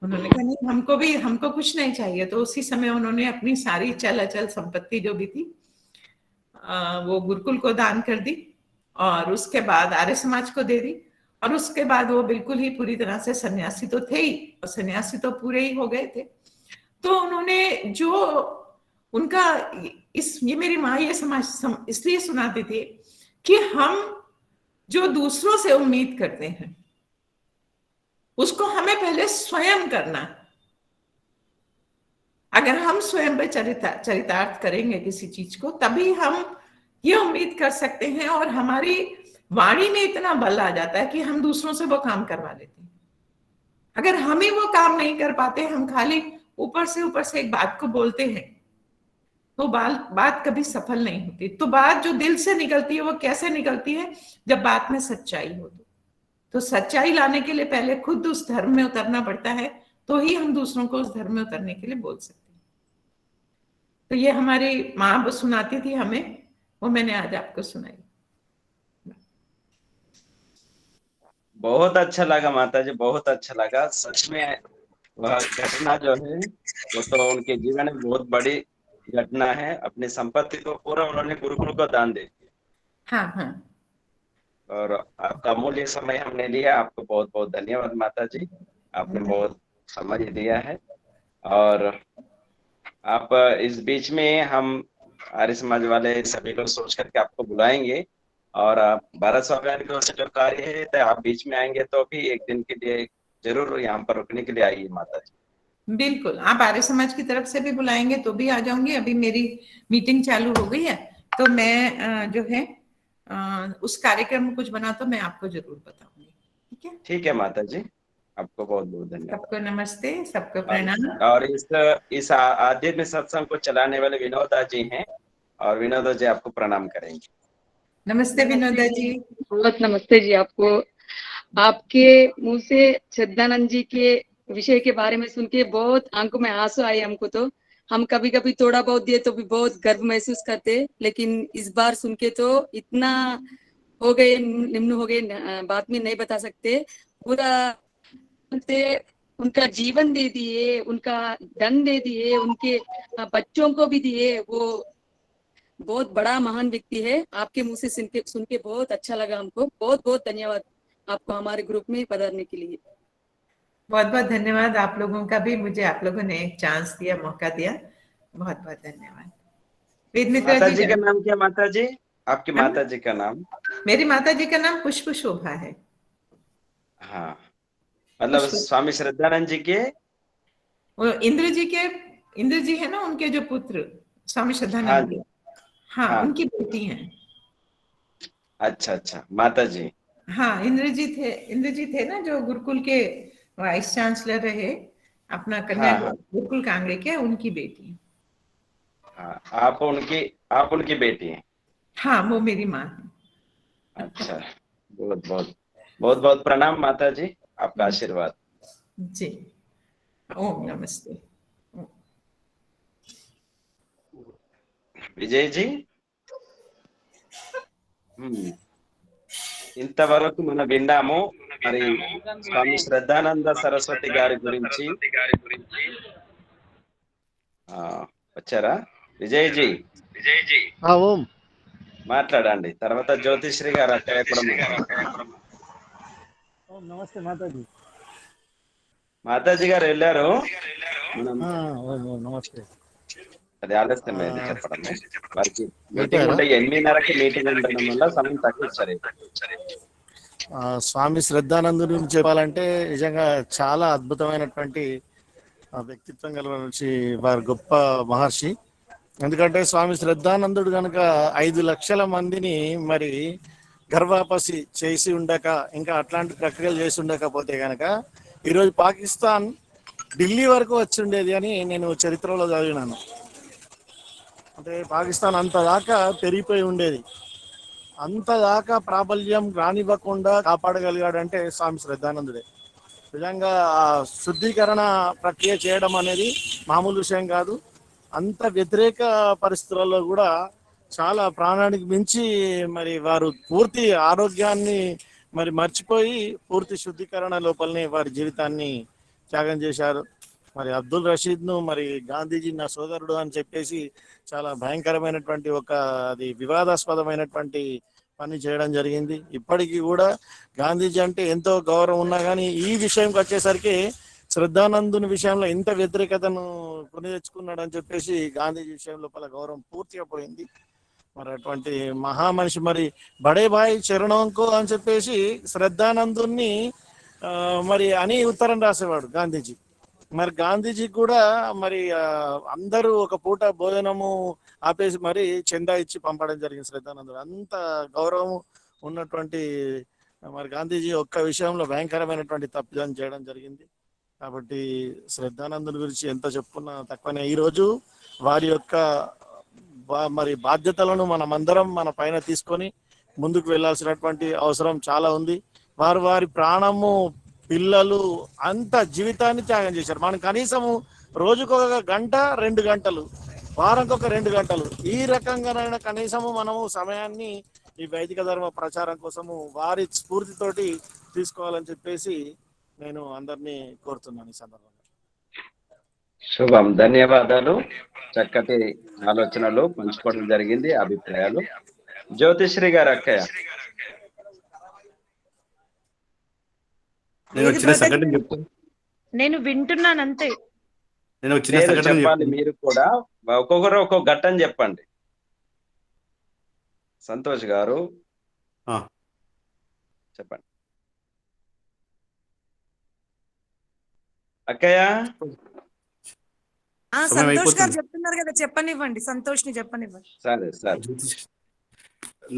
उन्होंने कहा नहीं, हमको कुछ नहीं चाहिए। तो उसी समय उन्होंने अपनी सारी चल अचल संपत्ति जो भी थी वो गुरुकुल को दान कर दी और उसके बाद आर्य समाज को दे दी। और उसके बाद वो बिल्कुल ही पूरी तरह से सन्यासी तो थे ही, और सन्यासी तो पूरे ही हो गए थे। तो उन्होंने जो उनका ये मेरी माँ ये समाज इसलिए सुनाती थी कि हम जो दूसरों से उम्मीद करते हैं उसको हमें पहले स्वयं करना। अगर हम स्वयं पे चरितार्थ करेंगे किसी चीज को, तभी हम ये उम्मीद कर सकते हैं और हमारी वाणी में इतना बल आ जाता है कि हम दूसरों से वो काम करवा लेते हैं। अगर हम ही वो काम नहीं कर पाते, हम खाली ऊपर से एक बात को बोलते हैं, तो बात कभी सफल नहीं होती। तो बात जो दिल से निकलती है वो कैसे निकलती है, जब बात में सच्चाई हो। तो सच्चाई लाने के लिए पहले खुद उस धर्म में उतरना पड़ता है, तो ही हम दूसरों को उस धर्म में उतरने के लिए बोल सकते हैं। तो ये हमारी माँ सुनाती थी हमें, वो मैंने आज आपको सुनाई। बहुत अच्छा लगा माता जी, बहुत अच्छा लगा। सच में वह घटना जो है वो तो उनके जीवन में बहुत बड़ी घटना है। अपनी संपत्ति तो पूरा उन्होंने गुरुकुल को दान दे दिया। हाँ हाँ। और आपका अमूल्य समय हमने लिया, आपको बहुत बहुत धन्यवाद माता जी, आपने बहुत समय दिया है। और आप इस बीच में हम आर्य समाज वाले सभी लोग सोच करके आपको बुलाएंगे, और आप भारत स्वाभिमान की ओर से जो कार्य है तो आप बीच में आएंगे तो भी एक दिन के लिए जरूर यहाँ पर रुकने के लिए आइए माता जी। बिल्कुल, आप आर्य समाज की तरफ से भी बुलाएंगे तो भी आ जाऊंगी। अभी मेरी मीटिंग चालू हो गई है, तो मैं जो है उस कार्यक्रम में कुछ बना तो मैं आपको जरूर बताऊंगी। ठीक है? ठीक है माता जी, आपको बहुत बहुत धन्यवाद। सबको नमस्ते, सबको प्रणाम। और इस आध्यात्मिक सत्संग को चलाने वाले विनोदा जी हैं, और विनोदा जी आपको प्रणाम करेंगे। नमस्ते विनोदा जी। बहुत नमस्ते जी आपको। आपके मुंह से श्रद्धानंद जी के विषय के बारे में सुन के बहुत आंखों में आंसू आए हमको। तो हम कभी कभी थोड़ा बहुत दिए तो भी बहुत गर्व महसूस करते, लेकिन इस बार सुन के तो इतना हो गए, निम्न हो गए, बात में नहीं बता सकते। पूरा उनका जीवन दे दिए, उनका धन दे दिए, उनके बच्चों को भी दिए। वो बहुत बड़ा महान व्यक्ति है। आपके मुंह से सुन के बहुत अच्छा लगा हमको। बहुत बहुत धन्यवाद आपको हमारे ग्रुप में पधारने के लिए। बहुत बहुत धन्यवाद आप लोगों का भी, मुझे आप लोगों ने एक चांस दिया, मौका दिया। बहुत बहुत धन्यवाद। वेद मित्रा माता जी जी का नाम क्या माता जी? आपकी माता जी का नाम? मेरी माता जी का नाम पुष्प शोभा है। हाँ, मतलब स्वामी श्रद्धानंद जी के, वो इंद्र जी है ना, उनके जो पुत्र स्वामी श्रद्धानंद हाँ जी, जी, हाँ, हाँ। उनकी बेटी हैं। अच्छा अच्छा माता जी। हाँ, इंद्र जी थे ना जो गुरुकुल के वाइस चांसलर रहे, अपना कन्या हाँ। गुरुकुल कांगड़े के, उनकी बेटी। हाँ, आप उनकी बेटी हैं? हाँ, वो मेरी माँ है। अच्छा, बहुत बहुत प्रणाम माता जी, आपका आशीर्वाद। जी, ओम नमस्ते। విజయ్ జీ ఇంతవరకు మనం విన్నాము మరి స్వామి శ్రద్ధానంద సరస్వతి గారి గురించి. వచ్చారా విజయ్ జీ? ఓం మాట్లాడండి, తర్వాత జ్యోతిశ్రీ గారు అక్కయ్య కూడా మాట్లాడారు. నమస్తే మాతాజీ. మాతాజీ గారు వెళ్ళారు, మనం నమస్తే. అది ఆలస్యమైంది చెప్పడం. వారికి మీటింగ్ ఉంటే 8:30కి మీటింగ్ ఉండడం వల్ల సమయం తక్కువ ఇచ్చారు. స్వామి శ్రద్ధానందు గురించి చెప్పాలంటే నిజంగా చాలా అద్భుతమైనటువంటి వ్యక్తిత్వం కలిగిన వారి గొప్ప మహర్షి. ఎందుకంటే స్వామి శ్రద్ధానందుడు కనుక 5 లక్షల మందిని మరి గర్భాపసి చేసి ఉండక, ఇంకా అట్లాంటి ప్రక్రియలు చేసి ఉండకపోతే కనుక ఈరోజు పాకిస్తాన్ ఢిల్లీ వరకు వచ్చి ఉండేది అని నేను చరిత్రలో చదివినాను. అంటే పాకిస్తాన్ అంతదాకా పెరిగిపోయి ఉండేది. అంతదాకా ప్రాబల్యం రానివ్వకుండా కాపాడగలిగాడంటే స్వామి శ్రద్ధానందుడే. నిజంగా ఆ శుద్ధీకరణ ప్రక్రియ చేయడం అనేది మామూలు విషయం కాదు. అంత వ్యతిరేక పరిస్థితులలో కూడా చాలా ప్రాణానికి మించి మరి వారు పూర్తి ఆరోగ్యాన్ని మరి మర్చిపోయి పూర్తి శుద్ధీకరణ లోపలనే వారి జీవితాన్ని త్యాగం చేశారు. మరి అబ్దుల్ రషీద్ను మరి గాంధీజీ నా సోదరుడు అని చెప్పేసి చాలా భయంకరమైనటువంటి అది వివాదాస్పదమైనటువంటి పని చేయడం జరిగింది. ఇప్పటికీ కూడా గాంధీజీ అంటే ఎంతో గౌరవం ఉన్నా కానీ ఈ విషయంకి వచ్చేసరికి శ్రద్ధానందుని విషయంలో ఇంత వ్యతిరేకతను కొని తెచ్చుకున్నాడు అని చెప్పేసి గాంధీజీ విషయం లోపల గౌరవం పూర్తిగా పోయింది. మరి అటువంటి మహామనిషి మరి బడే భాయ్ చరణంకో అని చెప్పేసి శ్రద్ధానందుని మరి అని ఉత్తరం రాసేవాడు గాంధీజీ. మరి గాంధీజీ కూడా మరి అందరూ ఒక పూట భోజనము ఆపేసి మరి చందా ఇచ్చి పంపడం జరిగింది శ్రద్ధానందుడు. అంత గౌరవం ఉన్నటువంటి మరి గాంధీజీ ఒక్క విషయంలో భయంకరమైనటువంటి తప్పిదం చేయడం జరిగింది. కాబట్టి శ్రద్ధానందుని గురించి ఎంత చెప్పుకున్నా తక్కువనే. ఈరోజు వారి యొక్క మరి బాధ్యతలను మనమందరం మన పైన తీసుకొని ముందుకు వెళ్ళాల్సినటువంటి అవసరం చాలా ఉంది. వారి ప్రాణము, పిల్లలు అంత జీవితాన్ని త్యాగం చేశారు. మనం కనీసము రోజుకొక గంట 2 గంటలు, వారంకొక 2 గంటలు ఈ రకంగానైనా కనీసము మనము సమయాన్ని ఈ వైదిక ధర్మ ప్రచారం కోసము వారి స్ఫూర్తితోటి తీసుకోవాలని చెప్పేసి నేను అందరినీ కోరుతున్నాను ఈ సందర్భంగా. శుభం, ధన్యవాదాలు. చక్కటి ఆలోచనలు పంచుకోవడం జరిగింది, అభిప్రాయాలు. జ్యోతిశ్రీ గారు అక్కయ్య. నేను వింటున్నాను అంతే. చెప్పాలి, మీరు కూడా ఒక్కొక్కరు ఒక్కొక్క ఘట్టం చెప్పండి. సంతోష్ గారు చెప్పండి. అక్కయ్య సంతోష్ గారు చెప్తున్నారు కదా, చెప్పనివ్వండి, సంతోష్ ని చెప్పనివ్వండి. సరే సరే.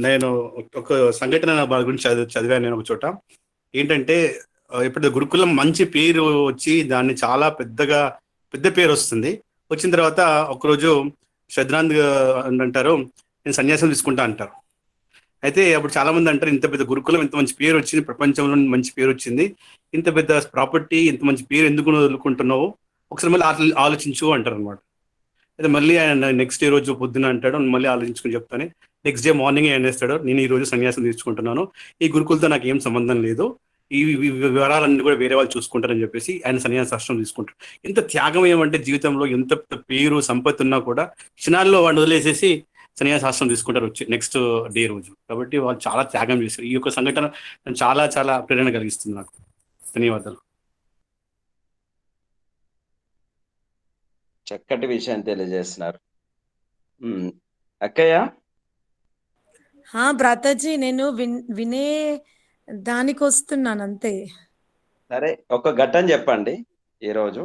నేను ఒక సంఘటన వారి గురించి చదివాను నేను ఒక చోట. ఏంటంటే ఇప్పుడు గురుకులం మంచి పేరు వచ్చి దాన్ని చాలా పెద్ద పేరు వస్తుంది. వచ్చిన తర్వాత ఒకరోజు శ్రద్ధానంద్ అంటారు నేను సన్యాసం తీసుకుంటా అంటారు. అయితే అప్పుడు చాలా మంది అంటారు ఇంత పెద్ద గురుకులం, ఇంత మంచి పేరు వచ్చింది, ప్రపంచంలో మంచి పేరు వచ్చింది, ఇంత పెద్ద ప్రాపర్టీ, ఇంత మంచి పేరు ఎందుకు వదులుకుంటున్నావు, ఒకసారి మళ్ళీ ఆలోచించు అంటారు అనమాట. అయితే మళ్ళీ ఆయన నెక్స్ట్ డే రోజు పొద్దున అంటాడు, మళ్ళీ ఆలోచించుకుని చెప్తాను. నెక్స్ట్ డే మార్నింగ్ ఆయన వేస్తాడు, నేను ఈ రోజు సన్యాసం తీసుకుంటున్నాను, ఈ గురుకులతో నాకు ఏం సంబంధం లేదు, ఈ వివరాలన్నీ కూడా వేరే వాళ్ళు చూసుకుంటారని చెప్పేసి ఆయన సన్యాసాశ్రమం తీసుకుంటారు. ఎంత త్యాగం ఏమంటే జీవితంలో ఎంత పేరు సంపత్తి ఉన్నా కూడా క్షణాల్లో వాడిని వదిలేసేసి సన్యాసాశ్రమం తీసుకుంటారు వచ్చి నెక్స్ట్ డే రోజు. కాబట్టి వాళ్ళు చాలా త్యాగం చేశారు. ఈ యొక్క సంఘటన చాలా చాలా ప్రేరణ కలిగిస్తుంది నాకు. ధన్యవాదాలు. చక్కటి విషయం తెలియజేస్తున్నారు అక్కయ్య. భ్రాతాజీ నేను వినే దానికి వస్తున్నాను అంతే. సరే, ఒక ఘట్టం చెప్పండి ఈరోజు.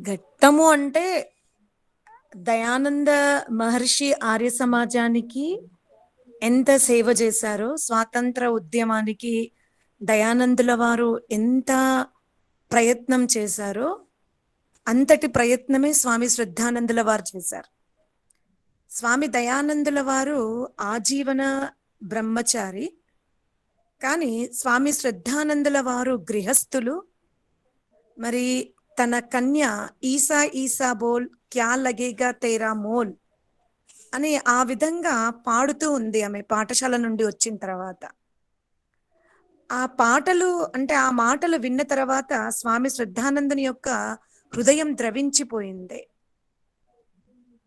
ఘట్టము అంటే దయానంద మహర్షి ఆర్య సమాజానికి ఎంత సేవ చేశారో, స్వాతంత్ర ఉద్యమానికి దయానందుల వారు ఎంత ప్రయత్నం చేశారో అంతటి ప్రయత్నమే స్వామి శ్రద్ధానందుల వారు చేశారు. స్వామి దయానందుల వారు ఆజీవన బ్రహ్మచారి. కానీ స్వామి శ్రద్ధానందుల వారు గృహస్థులు. మరి తన కన్య ఈసా ఈసా బోల్ క్యా లగేగా తేరా మోల్ అని ఆ విధంగా పాడుతూ ఉంది ఆమె పాఠశాల నుండి వచ్చిన తర్వాత. ఆ పాటలు అంటే ఆ మాటలు విన్న తర్వాత స్వామి శ్రద్ధానందుని యొక్క హృదయం ద్రవించిపోయింది.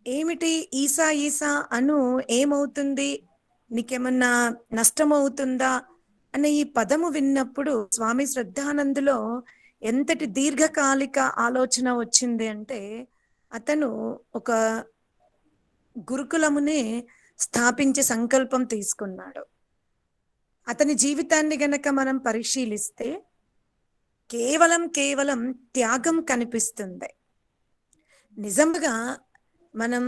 ఏమిటి ఈసా ఈసా అను, ఏమవుతుంది, నీకేమన్నా నష్టం అవుతుందా అనే ఈ పదము విన్నప్పుడు స్వామి శ్రద్ధానందులో ఎంతటి దీర్ఘకాలిక ఆలోచన వచ్చింది అంటే, అతను ఒక గురుకులమునే స్థాపించే సంకల్పం తీసుకున్నాడు. అతని జీవితాన్ని గనక మనం పరిశీలిస్తే కేవలం త్యాగం కనిపిస్తుంది. నిజంగా మనం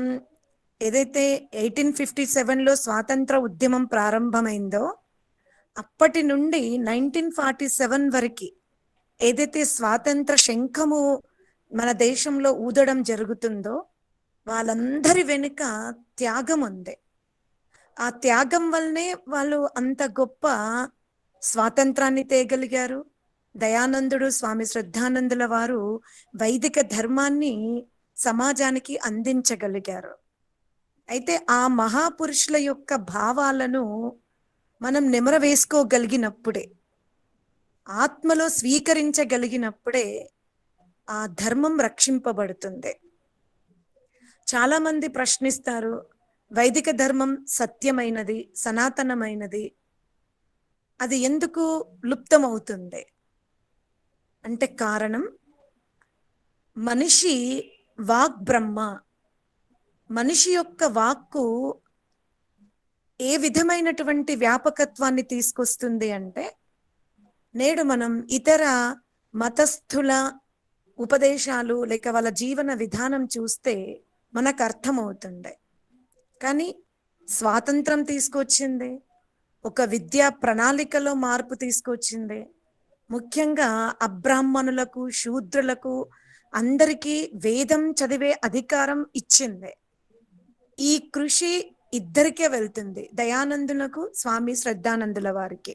ఏదైతే 1857లో స్వాతంత్ర ఉద్యమం ప్రారంభమైందో అప్పటి నుండి 1947 వరకు ఏదైతే స్వాతంత్ర శంఖము మన దేశంలో ఊదడం జరుగుతుందో వాళ్ళందరి వెనుక త్యాగం ఉంది. ఆ త్యాగం వల్లనే వాళ్ళు అంత గొప్ప స్వాతంత్రాన్ని తేగలిగారు. దయానందుడు స్వామి శ్రద్ధానందుల వారు వైదిక ధర్మాన్ని సమాజానికి అందించగలిగారు. అయితే ఆ మహాపురుషుల యొక్క భావాలను మనం నెమరవేసుకోగలిగినప్పుడే, ఆత్మలో స్వీకరించగలిగినప్పుడే ఆ ధర్మం రక్షింపబడుతుంది. చాలా మంది ప్రశ్నిస్తారు, వైదిక ధర్మం సత్యమైనది, సనాతనమైనది, అది ఎందుకు లుప్తమవుతుంది అంటే కారణం, మనిషి వాక్ బ్రహ్మ. మనిషి యొక్క వాక్కు ఏ విధమైనటువంటి వ్యాపకత్వాన్ని తీసుకొస్తుంది అంటే, నేడు మనం ఇతర మతస్థుల ఉపదేశాలు లేక వాళ్ళ జీవన విధానం చూస్తే మనకు అర్థమవుతుంది. కానీ స్వాతంత్రం తీసుకొచ్చింది, ఒక విద్యా ప్రణాళికలో మార్పు తీసుకొచ్చింది. ముఖ్యంగా అబ్రాహ్మణులకు, శూద్రులకు అందరికీ వేదం చదివే అధికారం ఇచ్చింది. ఈ కృషి ఇద్దరికే వెళ్తుంది, దయానందులకు, స్వామి శ్రద్ధానందుల వారికి.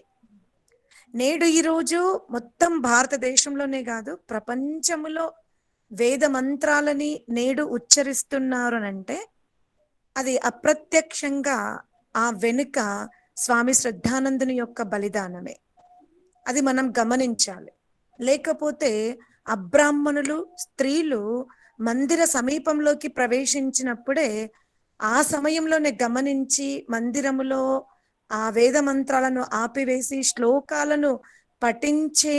నేడు ఈరోజు మొత్తం భారతదేశంలోనే కాదు ప్రపంచంలో వేద మంత్రాలని నేడు ఉచ్చరిస్తున్నారు అంటే అది అప్రత్యక్షంగా ఆ వెనుక స్వామి శ్రద్ధానందుని యొక్క బలిదానమే. అది మనం గమనించాలి. లేకపోతే అబ్రాహ్మణులు, స్త్రీలు మందిర సమీపంలోకి ప్రవేశించినప్పుడే ఆ సమయంలోనే గమనించి మందిరములో ఆ వేద మంత్రాలను ఆపివేసి శ్లోకాలను పఠించే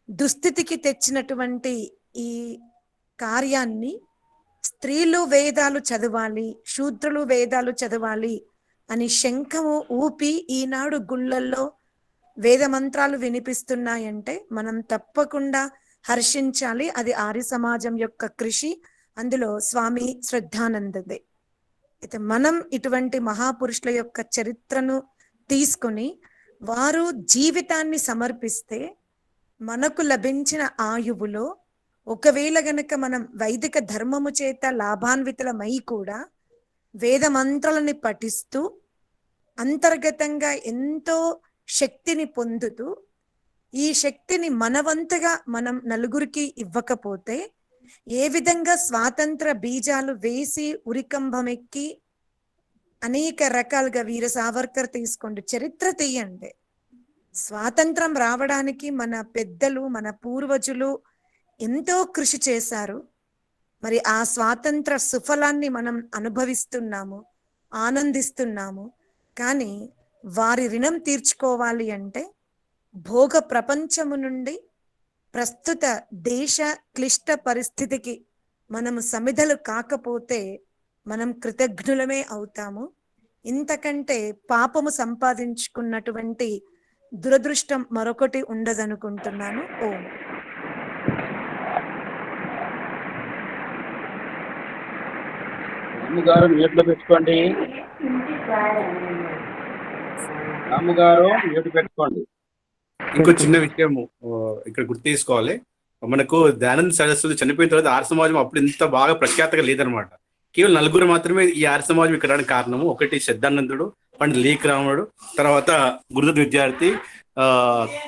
దుస్థితికి తెచ్చినటువంటి ఈ కార్యాన్ని, స్త్రీలు వేదాలు చదవాలి, శూద్రులు వేదాలు చదవాలి అని శంఖము ఊపి ఈనాడు గుళ్ళల్లో వేద మంత్రాలు వినిపిస్తున్నాయంటే మనం తప్పకుండా హర్షించాలి. అది ఆర్య సమాజం యొక్క కృషి, అందులో స్వామి శ్రద్ధానందదే. అయితే మనం ఇటువంటి మహాపురుషుల యొక్క చరిత్రను తీసుకుని వారు జీవితాన్ని సమర్పిస్తే మనకు లభించిన ఆయువులో ఒకవేళ గనక మనం వైదిక ధర్మము చేత లాభాన్వితులమై కూడా వేద మంత్రాలని పఠిస్తూ అంతర్గతంగా ఎంతో శక్తిని పొందుతూ ఈ శక్తిని మనవంతగా మనం నలుగురికి ఇవ్వకపోతే ఏ విధంగా స్వాతంత్ర బీజాలు వేసి ఉరికంభమెక్కి అనేక రకాలుగా వీర సావర్కర్ తీసుకోండి, చరిత్ర తీయండి, స్వాతంత్రం రావడానికి మన పెద్దలు, మన పూర్వజులు ఎంతో కృషి చేశారు. మరి ఆ స్వాతంత్ర సుఫలాన్ని మనం అనుభవిస్తున్నాము, ఆనందిస్తున్నాము. కానీ వారి రుణం తీర్చుకోవాలి అంటే భోగ ప్రపంచము నుండి ప్రస్తుత దేశ క్లిష్ట పరిస్థితికి మనము సమిధలు కాకపోతే మనం కృతజ్ఞులమే అవుతాము. ఇంతకంటే పాపము సంపాదించుకున్నటువంటి దురదృష్టం మరొకటి ఉండదనుకుంటున్నాను. ఓం. రాముగారు మ్యూట్లో పెట్టుకోండి. రాముగారు మ్యూట్ పెట్టుకోండి. ఇంకో చిన్న విషయం ఇక్కడ గుర్తు తీసుకోవాలి. మనకు దయానంద సరస్వతి చనిపోయిన తర్వాత ఆర్య సమాజం అప్పుడు ఇంత బాగా ప్రఖ్యాతగా లేదనమాట. కేవలం నలుగురు మాత్రమే ఈ ఆర్య సమాజం ఇక్కడ కారణము. ఒకటి శ్రద్ధానందుడు, పండిత లీక్ రాముడు, తర్వాత గురుదత్ విద్యార్థి,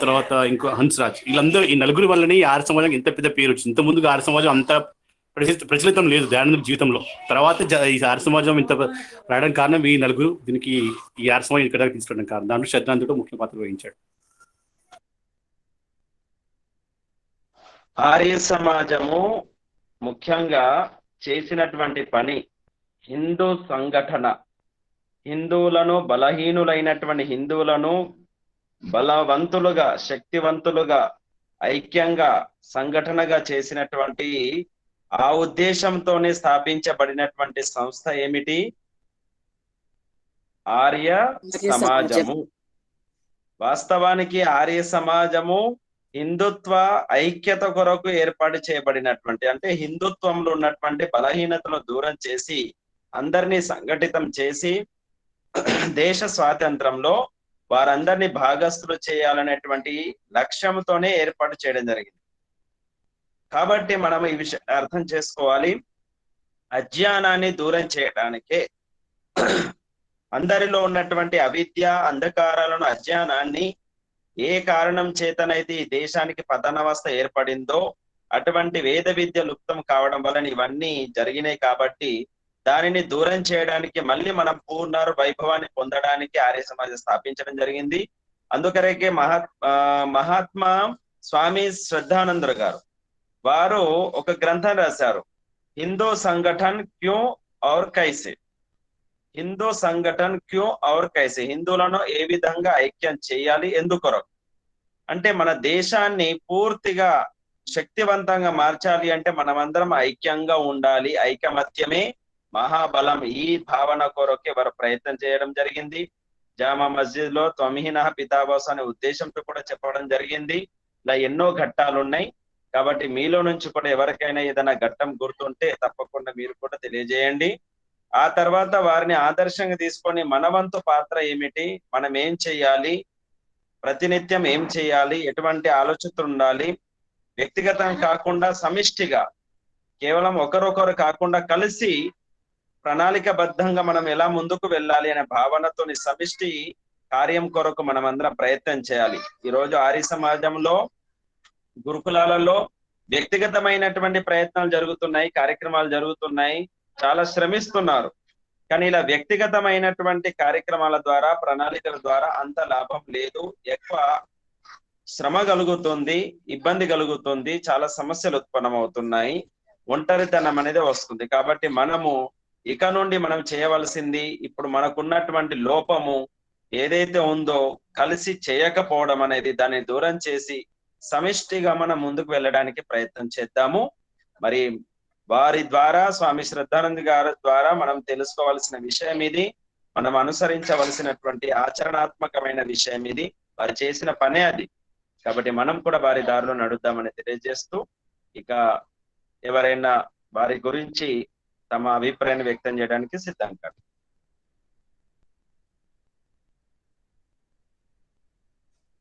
తర్వాత ఇంకో హన్స్రాజ్, వీళ్ళందరూ ఈ నలుగురి వల్లనే ఈ ఆర్య సమాజం ఎంత పెద్ద పేరు వచ్చింది. ఇంత ముందుగా ఆర్య సమాజం అంత ప్రచలితం లేదు దయానంద జీవితంలో. తర్వాత ఈ ఆర్య సమాజం ఇంత రావడానికి కారణం ఈ నలుగురు, దీనికి ఈ ఆర్య సమాజం ఇక్కడ తీసుకోవడం కారణం. దాంట్లో శ్రద్ధానందుడు ముఖ్య పాత్ర వహించాడు. ఆర్య సమాజము ముఖ్యంగా చేసినటువంటి పని హిందూ సంఘటన, హిందువులను, బలహీనులైనటువంటి హిందువులను బలవంతులుగా, శక్తివంతులుగా, ఐక్యంగా, సంఘటనగా చేసినటువంటి ఆ ఉద్దేశంతోనే స్థాపించబడినటువంటి సంస్థ ఏమిటి? ఆర్య సమాజము. వాస్తవానికి ఆర్య సమాజము హిందుత్వ ఐక్యత కొరకు ఏర్పాటు చేయబడినటువంటి, అంటే హిందుత్వంలో ఉన్నటువంటి బలహీనతను దూరం చేసి అందరినీ సంఘటితం చేసి దేశ స్వాతంత్రంలో వారందరినీ భాగస్థులు చేయాలనేటువంటి లక్ష్యంతోనే ఏర్పాటు చేయడం జరిగింది. కాబట్టి మనం ఈ విషయం అర్థం చేసుకోవాలి. అజ్ఞానాన్ని దూరం చేయడానికే, అందరిలో ఉన్నటువంటి అవిద్య, అంధకారాలను, అజ్ఞానాన్ని ఏ కారణం చేతనైతే ఈ దేశానికి పతనావస్థ ఏర్పడిందో అటువంటి వేద విద్య లుప్తం కావడం వలన ఇవన్నీ జరిగినాయి. కాబట్టి దానిని దూరం చేయడానికి, మళ్ళీ మనం పూర్ణ వైభవాన్ని పొందడానికి ఆర్య సమాజం స్థాపించడం జరిగింది. అందుకరకే మహాత్మా స్వామి శ్రద్ధానంద గారు వారు ఒక గ్రంథం రాశారు, హిందూ సంఘటన్ క్యూ ఔర్ కైసే. హిందూ సంఘటన్ క్యూ ఔర్ కైసే, హిందువులను ఏ విధంగా ఐక్యం చేయాలి, ఎందుకొరకు అంటే మన దేశాన్ని పూర్తిగా శక్తివంతంగా మార్చాలి అంటే మనమందరం ఐక్యంగా ఉండాలి, ఐకమత్యమే మహాబలం. ఈ భావన కొరకు వారు ప్రయత్నం చేయడం జరిగింది. జామా మస్జిద్ లో త్వమిహిన పితాబాస్ అనే ఉద్దేశంతో కూడా చెప్పడం జరిగింది. ఇలా ఎన్నో ఘట్టాలు ఉన్నాయి. కాబట్టి మీలో నుంచి కూడా ఎవరికైనా ఏదైనా ఘట్టం గుర్తుంటే తప్పకుండా మీరు కూడా తెలియజేయండి. ఆ తర్వాత వారిని ఆదర్శంగా తీసుకొని మన వంతు పాత్ర ఏమిటి, మనం ఏం చేయాలి, ప్రతినిత్యం ఏం చేయాలి, ఎటువంటి ఆలోచనలు ఉండాలి, వ్యక్తిగతం కాకుండా సమిష్టిగా, కేవలం ఒకరొకరు కాకుండా కలిసి ప్రణాళికబద్ధంగా మనం ఎలా ముందుకు వెళ్ళాలి అనే భావనతో సమిష్టి కార్యం కొరకు మనం అందరం ప్రయత్నం చేయాలి. ఈ రోజు ఆర్య సమాజంలో గురుకులాలలో వ్యక్తిగతమైనటువంటి ప్రయత్నాలు జరుగుతున్నాయి, కార్యక్రమాలు జరుగుతున్నాయి, చాలా శ్రమిస్తున్నారు. కానీ ఇలా వ్యక్తిగతమైనటువంటి కార్యక్రమాల ద్వారా, ప్రణాళికల ద్వారా అంత లాభం లేదు. ఎక్కువ శ్రమ కలుగుతుంది, ఇబ్బంది కలుగుతుంది, చాలా సమస్యలు ఉత్పన్నమవుతున్నాయి, ఒంటరితనం అనేది వస్తుంది. కాబట్టి మనము ఇక నుండి మనం చేయవలసింది, ఇప్పుడు మనకున్నటువంటి లోపము ఏదైతే ఉందో కలిసి చేయకపోవడం అనేది, దాన్ని దూరం చేసి సమిష్టిగా మనం ముందుకు వెళ్ళడానికి ప్రయత్నం చేద్దాము. మరి వారి ద్వారా, స్వామి శ్రద్ధానంద గారి ద్వారా మనం తెలుసుకోవాల్సిన విషయం ఇది, మనం అనుసరించవలసినటువంటి ఆచరణాత్మకమైన విషయం ఇది, వారు చేసిన పనే అది. కాబట్టి మనం కూడా వారి దారిలో నడుద్దామని తెలియజేస్తూ, ఇక ఎవరైనా వారి గురించి తమ అభిప్రాయాన్ని వ్యక్తం చేయడానికి సిద్ధంగా.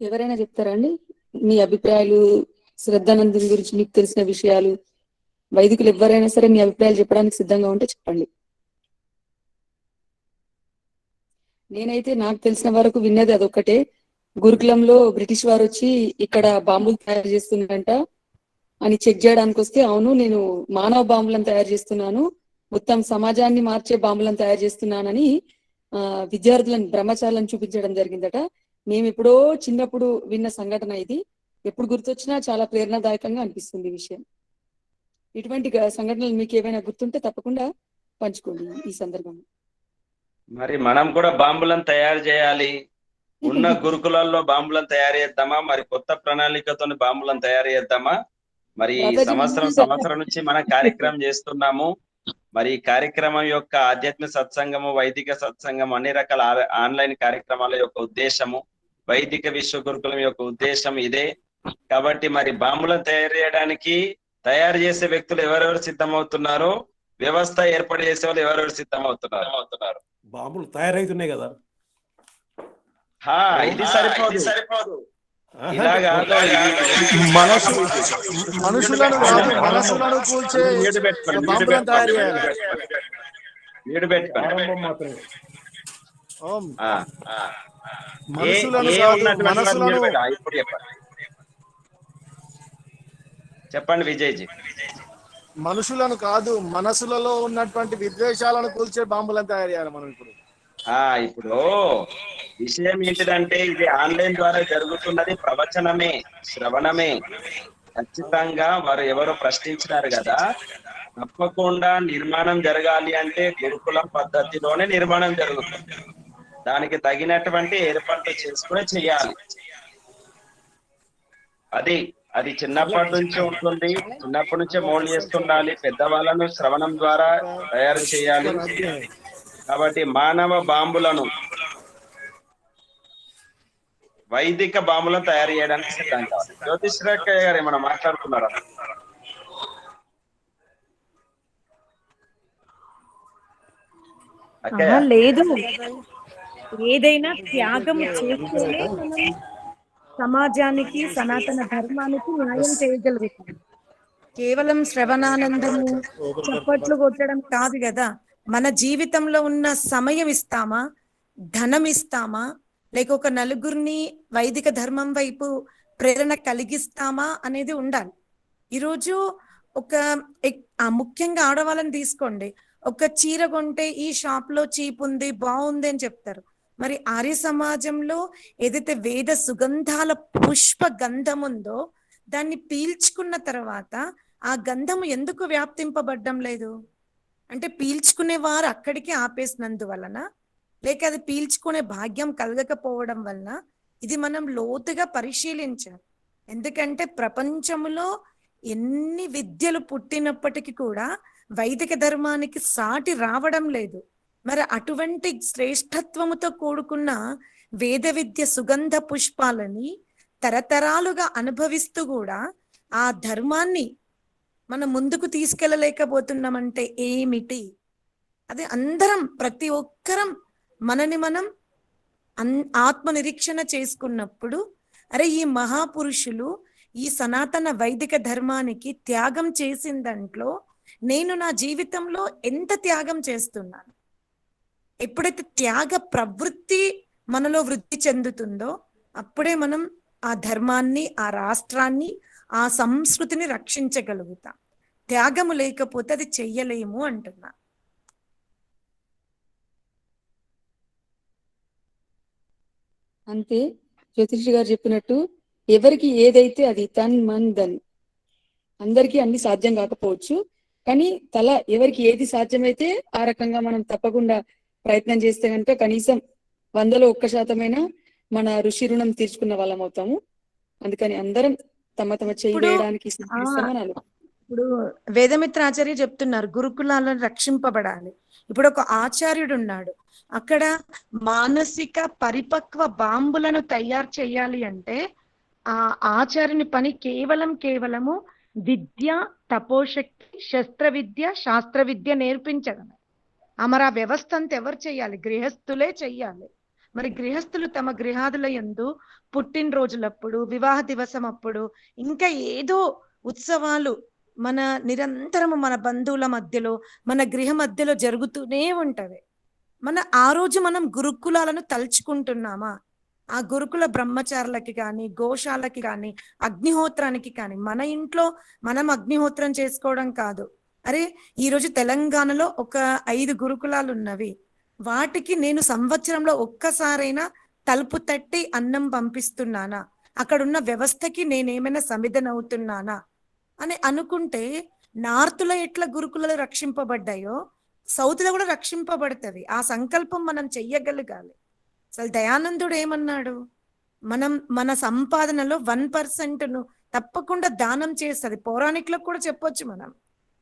ఎవరైనా చెప్తారండి మీ అభిప్రాయాలు, శ్రద్ధానందం గురించి మీకు తెలిసిన విషయాలు? వైదికులు ఎవరైనా సరే మీ అభిప్రాయాలు చెప్పడానికి సిద్ధంగా ఉంటే చెప్పండి. నేనైతే నాకు తెలిసిన వరకు విన్నది అదొక్కటే, గురుకులంలో బ్రిటిష్ వారు వచ్చి ఇక్కడ బాంబులు తయారు చేస్తున్నారంట అని చెక్ చేయడానికి వస్తే, అవును నేను మానవ బాంబులను తయారు చేస్తున్నాను, మొత్తం సమాజాన్ని మార్చే బాంబులను తయారు చేస్తున్నానని విద్యార్థులను, బ్రహ్మచారులను చూపించడం జరిగిందట. మేము ఎప్పుడో చిన్నప్పుడు విన్న సంఘటన ఇది. ఎప్పుడు గుర్తొచ్చినా చాలా ప్రేరణాదాయకంగా అనిపిస్తుంది ఈ విషయం. ఇటువంటి సంఘటనలు మీకు ఏవైనా గుర్తుంటే తప్పకుండా పంచుకోండి ఈ సందర్భంగా. మరి మనం కూడా బాంబులను తయారు చేయాలి. ఉన్న గురుకులాల్లో బాంబులను తయారు చేద్దామా, మరి కొత్త ప్రణాళికతో బాంబులను తయారు చేద్దామా? మరి సంవత్సరం నుంచి మనం కార్యక్రమం చేస్తున్నాము. మరి ఈ కార్యక్రమం యొక్క ఆధ్యాత్మిక సత్సంగము, వైదిక సత్సంగం, అన్ని రకాల ఆన్లైన్ కార్యక్రమాల యొక్క ఉద్దేశము, వైదిక విశ్వ గురుకులం యొక్క ఉద్దేశం ఇదే. కాబట్టి మరి బాంబులను తయారు చేయడానికి తయారు చేసే వ్యక్తులు ఎవరెవరు సిద్ధమవుతున్నారు, వ్యవస్థ ఏర్పాటు చేసే వాళ్ళు ఎవరెవరు సిద్ధమవుతున్నారు? బాంబులు తయారైతున్నాయి కదా, ఇది సరిపోదు. మనుషులను కూల్చే బాంబులను తయారు చేయాలి. ప్రారంభం మాత్రమే. ఓం ఆ, ఏ మనుషులను ఏ కాదు ఉన్నటువంటి వారు మనసులను, ఇప్పుడు చెప్పండి. చెప్పండి విజయ్జీ. మనుషులను కాదు మనసులలో ఉన్నటువంటి విద్వేషాలను కూల్చే బాంబులను తయారు చేయాలి మనం ఇప్పుడు. ఇప్పుడు విషయం ఏంటిదంటే ఇది ఆన్లైన్ ద్వారా జరుగుతున్నది ప్రవచనమే, శ్రవణమే. ఖచ్చితంగా వారు ఎవరో ప్రశ్నించినారు కదా, తప్పకుండా నిర్మాణం జరగాలి అంటే గురుకులం పద్ధతిలోనే నిర్మాణం జరుగుతుంది. దానికి తగినటువంటి ఏర్పాట్లు చేసుకుని చేయాలి. అది అది చిన్నప్పటి నుంచి ఉంటుంది, చిన్నప్పటి నుంచే మౌల్డ్ చేస్తుండాలి. పెద్దవాళ్ళను శ్రవణం ద్వారా తయారు చేయాలి. కాబట్టి మానవ బాంబులను, వైదిక బాంబులను తయారు చేయడానికి సిద్ధం కావాలి. జ్యోతిష్రక్కయ్య గారు ఏమైనా మాట్లాడుతున్నారా? అక్కయ్య, లేదు, ఏదైనా త్యాగం చేస్తేనే మనం సమాజానికి, సనాతన ధర్మానికి న్యాయం చేయగలుగుతాం. కేవలం శ్రవణానందము, చప్పట్లు కొట్టడం కాదు కదా. మన జీవితంలో ఉన్న సమయం ఇస్తామా, ధనం ఇస్తామా, లేక ఒక నలుగురిని వైదిక ధర్మం వైపు ప్రేరణ కలిగిస్తామా అనేది ఉండాలి. ఈరోజు ఒక ముఖ్యంగా ఆడవాళ్ళని తీసుకోండి, ఒక చీర కొంటే ఈ షాప్ లో చీప్ ఉంది, బాగుంది అని చెప్తారు. మరి ఆర్య సమాజంలో ఏదైతే వేద సుగంధాల పుష్ప గంధం ఉందో దాన్ని పీల్చుకున్న తర్వాత ఆ గంధము ఎందుకు వ్యాప్తింపబడ్డం లేదు? అంటే పీల్చుకునే వారు అక్కడికి ఆపేసినందువలన, లేక అది పీల్చుకునే భాగ్యం కలగకపోవడం వలన? ఇది మనం లోతుగా పరిశీలించాలి. ఎందుకంటే ప్రపంచంలో ఎన్ని విద్యలు పుట్టినప్పటికీ కూడా వైదిక ధర్మానికి సాటి రావడం లేదు. మరి అటువంటి శ్రేష్టత్వముతో కూడుకున్న వేద విద్య సుగంధ పుష్పాలని తరతరాలుగా అనుభవిస్తూ కూడా ఆ ధర్మాన్ని మనం ముందుకు తీసుకెళ్ళలేకపోతున్నామంటే ఏమిటి? అది అందరం, ప్రతి ఒక్కరం మనని మనం ఆత్మ నిరీక్షణ చేసుకున్నప్పుడు, అరే ఈ మహాపురుషులు ఈ సనాతన వైదిక ధర్మానికి త్యాగం చేసిన దాంట్లో నేను నా జీవితంలో ఎంత త్యాగం చేస్తున్నాను? ఎప్పుడైతే త్యాగ ప్రవృత్తి మనలో వృద్ధి చెందుతుందో అప్పుడే మనం ఆ ధర్మాన్ని, ఆ రాష్ట్రాన్ని, ఆ సంస్కృతిని రక్షించగలుగుతాం. త్యాగము లేకపోతే అది చెయ్యలేము అంటున్నా. అంతే జ్యోతిష్ గారు చెప్పినట్టు ఎవరికి ఏదైతే అది తన్ మన్ ధన్. అందరికీ అన్ని సాధ్యం కాకపోవచ్చు, కానీ ఎవరికి ఏది సాధ్యమైతే ఆ రకంగా మనం తప్పకుండా ప్రయత్నం చేస్తే కనుక కనీసం 100లో 1% మన ఋషి రుణం తీర్చుకున్న వాళ్ళం అవుతాము. అందుకని అందరం తమ తమ చేయి వేయడానికి ఇప్పుడు వేదమిత్ర ఆచార్య చెప్తున్నారు గురుకులాలను రక్షింపబడాలి. ఇప్పుడు ఒక ఆచార్యుడు ఉన్నాడు, అక్కడ మానసిక పరిపక్వ బాంబులను తయారు చేయాలి అంటే ఆ ఆచార్యుని పని కేవలము విద్య, తపోశక్తి, శస్త్ర విద్య, శాస్త్ర విద్య నేర్పించడం. మరి ఆ వ్యవస్థ అంతా ఎవరు చెయ్యాలి? గృహస్థులే చెయ్యాలి. మరి గృహస్థులు తమ గృహాదుల యందు పుట్టినరోజులప్పుడు, వివాహ దివసం అప్పుడు, ఇంకా ఏదో ఉత్సవాలు మన నిరంతరము మన బంధువుల మధ్యలో, మన గృహ మధ్యలో జరుగుతూనే ఉంటది. ఆ రోజు మనం గురుకులాలను తలుచుకుంటున్నామా? ఆ గురుకుల బ్రహ్మచారులకి కానీ, గోశాలకి కానీ, అగ్నిహోత్రానికి కానీ, మన ఇంట్లో మనం అగ్నిహోత్రం చేసుకోవడం కాదు. అరే ఈరోజు తెలంగాణలో ఒక 5 గురుకులాలు ఉన్నవి, వాటికి నేను సంవత్సరంలో ఒక్కసారైనా తలుపు తట్టి అన్నం పంపిస్తున్నానా? అక్కడున్న వ్యవస్థకి నేనేమైనా సమిధనవుతున్నానా అని అనుకుంటే, నార్త్లో ఎట్లా గురుకులాలు రక్షింపబడ్డాయో సౌత్ లో కూడా రక్షింపబడుతుంది. ఆ సంకల్పం మనం చెయ్యగలగాలి. అసలు దయానందుడు ఏమన్నాడు? మన సంపాదనలో 1% తప్పకుండా దానం చేస్తుంది. పౌరాణికులకు కూడా చెప్పొచ్చు.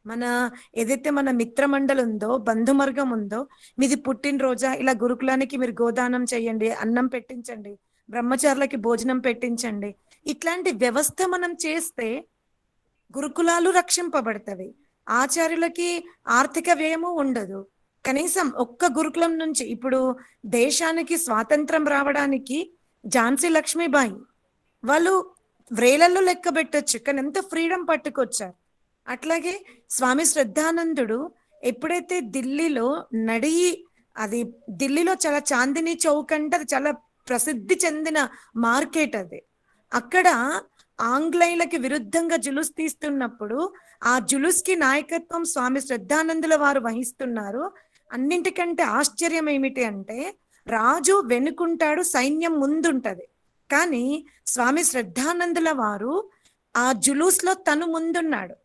మన ఏదైతే మన మిత్రమండలి ఉందో, బంధువర్గం ఉందో, మీది పుట్టినరోజా, ఇలా గురుకులానికి మీరు గోదానం చేయండి, అన్నం పెట్టించండి, బ్రహ్మచారులకి భోజనం పెట్టించండి. ఇట్లాంటి వ్యవస్థ మనం చేస్తే గురుకులాలు రక్షింపబడతవి, ఆచార్యులకి ఆర్థిక వ్యయము ఉండదు. కనీసం ఒక్క గురుకులం నుంచి ఇప్పుడు దేశానికి స్వాతంత్రం రావడానికి ఝాన్సీ లక్ష్మీబాయి వాళ్ళు వేలల్లో లెక్క పెట్టొచ్చు, కానీ ఎంత ఫ్రీడమ్ పట్టుకొచ్చారు. అట్లాగే స్వామి శ్రద్ధానందుడు ఎప్పుడైతే ఢిల్లీలో అది ఢిల్లీలో చాలా చాందినీ చౌక్ అంటే అది చాలా ప్రసిద్ధి చెందిన మార్కెట్ అది. అక్కడ ఆంగ్లేయులకి విరుద్ధంగా జులుస్ తీస్తున్నప్పుడు ఆ జులుస్ కి నాయకత్వం స్వామి శ్రద్ధానందుల వారు వహిస్తున్నారు. అన్నింటికంటే ఆశ్చర్యం ఏమిటి అంటే రాజు వెనుకుంటాడు, సైన్యం ముందుంటది, కానీ స్వామి శ్రద్ధానందుల వారు ఆ జులూస్ లో తను ముందున్నాడు.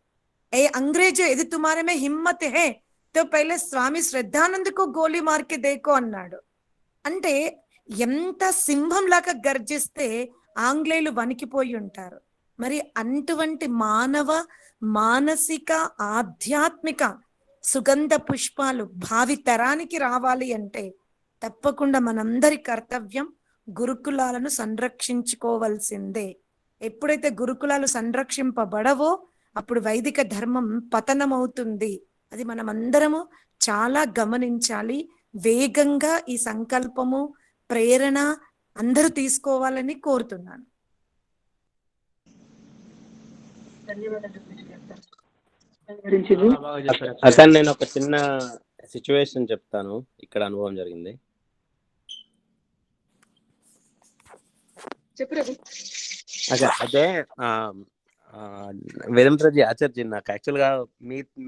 ఏ అంగ్రేజో ఇది తుమారే మే హిమ్మత్ హే తో పైలే స్వామి శ్రద్ధానంద్ కో గోలీ మార్కే దేకో అన్నాడు. అంటే ఎంత సింహం లాగా గర్జిస్తే ఆంగ్లేయులు వణికిపోయి ఉంటారు. మరి అటువంటి మానవ మానసిక ఆధ్యాత్మిక సుగంధ పుష్పాలు భావి తరానికి రావాలి అంటే తప్పకుండా మనందరి కర్తవ్యం గురుకులాలను సంరక్షించుకోవాల్సిందే. ఎప్పుడైతే గురుకులాలు సంరక్షింపబడవో అప్పుడు వైదిక ధర్మం పతనమవుతుంది. అది మనం అందరము చాలా గమనించాలి. వేగంగా ఈ సంకల్పము ప్రేరణ అందరూ తీసుకోవాలని కోరుతున్నాను. అసలు నేను ఒక చిన్న సిచ్యువేషన్ చెప్తాను, ఇక్కడ అనుభవం జరిగింది. అదే వేదంతజీ ఆచార్య, నాకు యాక్చువల్ గా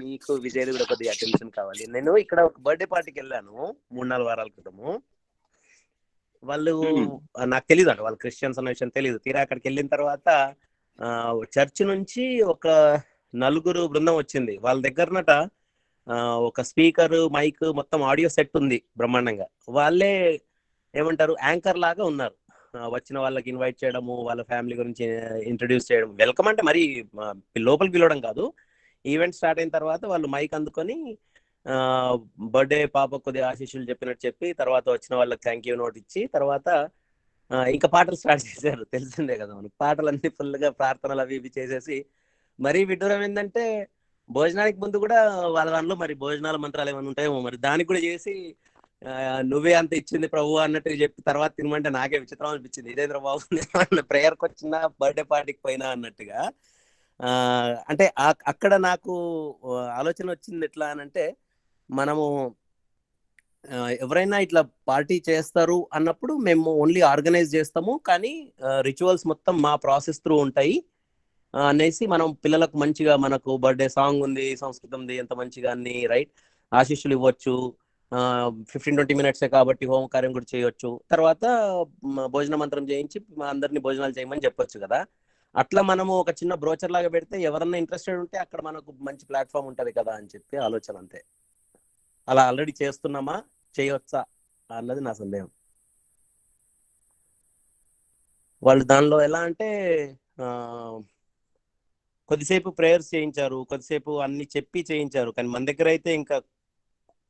మీకు విజయ్ కూడా కొద్దిగా అటెన్షన్ కావాలి. నేను ఇక్కడ ఒక బర్త్డే పార్టీకి వెళ్ళాను 3-4 వారాల క్రితము. వాళ్ళు నాకు తెలియదు అంట, వాళ్ళు క్రిస్టియన్స్ అన్న విషయం తెలియదు. తీరా అక్కడికి వెళ్ళిన తర్వాత చర్చ్ నుంచి ఒక 4 బృందం వచ్చింది. వాళ్ళ దగ్గరనట ఒక స్పీకర్, మైక్, మొత్తం ఆడియో సెట్ ఉంది బ్రహ్మాండంగా. వాళ్ళే ఏమంటారు యాంకర్ లాగా ఉన్నారు. వచ్చిన వాళ్ళకి ఇన్వైట్ చేయడము, వాళ్ళ ఫ్యామిలీ గురించి ఇంట్రడ్యూస్ చేయడం, వెల్కమ్ అంటే మరి లోపలికి పిలవడం కాదు. ఈవెంట్ స్టార్ట్ అయిన తర్వాత వాళ్ళు మైక్ అందుకొని బర్త్డే పాప కొద్దిగా ఆశీస్సులు చెప్పినట్టు చెప్పి తర్వాత వచ్చిన వాళ్ళకి థ్యాంక్ యూ నోట్ ఇచ్చి తర్వాత ఇంకా పాటలు స్టార్ట్ చేశారు. తెలిసిందే కదా మనకు, పాటలన్నీ ఫుల్గా ప్రార్థనలు అవి ఇవి చేసేసి మరీ విడ్డూరం ఏంటంటే భోజనానికి ముందు కూడా వాళ్ళ దానిలో మరి భోజనాల మంత్రాలు ఏమైనా ఉంటాయేమో మరి దానికి కూడా చేసి నువ్వే అంత ఇచ్చింది ప్రభు అన్నట్టు చెప్పి తర్వాత తినమంటే నాకే విచిత్రం అనిపించింది. ఇదేంద్ర బాబు ప్రేయర్కి వచ్చిన బర్త్డే పార్టీకి పోయినా అన్నట్టుగా. అంటే అక్కడ నాకు ఆలోచన వచ్చింది ఎట్లా అనంటే, మనము ఎవరైనా ఇట్లా పార్టీ చేస్తారు అన్నప్పుడు మేము ఓన్లీ ఆర్గనైజ్ చేస్తాము, కానీ రిచువల్స్ మొత్తం మా ప్రాసెస్ త్రూ ఉంటాయి అనేసి మనం పిల్లలకు మంచిగా, మనకు బర్త్డే సాంగ్ ఉంది, సంస్కృతంది, ఎంత మంచిగా అన్ని రైట్ ఆశీస్సులు ఇవ్వచ్చు. 15-20 మినిట్సే కాబట్టి హోమకార్యం కూడా చేయొచ్చు. తర్వాత భోజన మంత్రం చేయించి అందరినీ భోజనాలు చేయమని చెప్పొచ్చు కదా. అట్లా మనము ఒక చిన్న బ్రోచర్ లాగా పెడితే ఎవరన్నా ఇంట్రెస్టెడ్ ఉంటే అక్కడ మనకు మంచి ప్లాట్ఫామ్ ఉంటది కదా అని చెప్పి ఆలోచన, అంతే. అలా ఆల్రెడీ చేస్తున్నామా, చేయొచ్చా అన్నది నా సందేహం. వాళ్ళు దానిలో ఎలా అంటే కొద్దిసేపు ప్రేయర్స్ చేయించారు, కొద్దిసేపు అన్ని చెప్పి చేయించారు. కానీ మన దగ్గర అయితే ఇంకా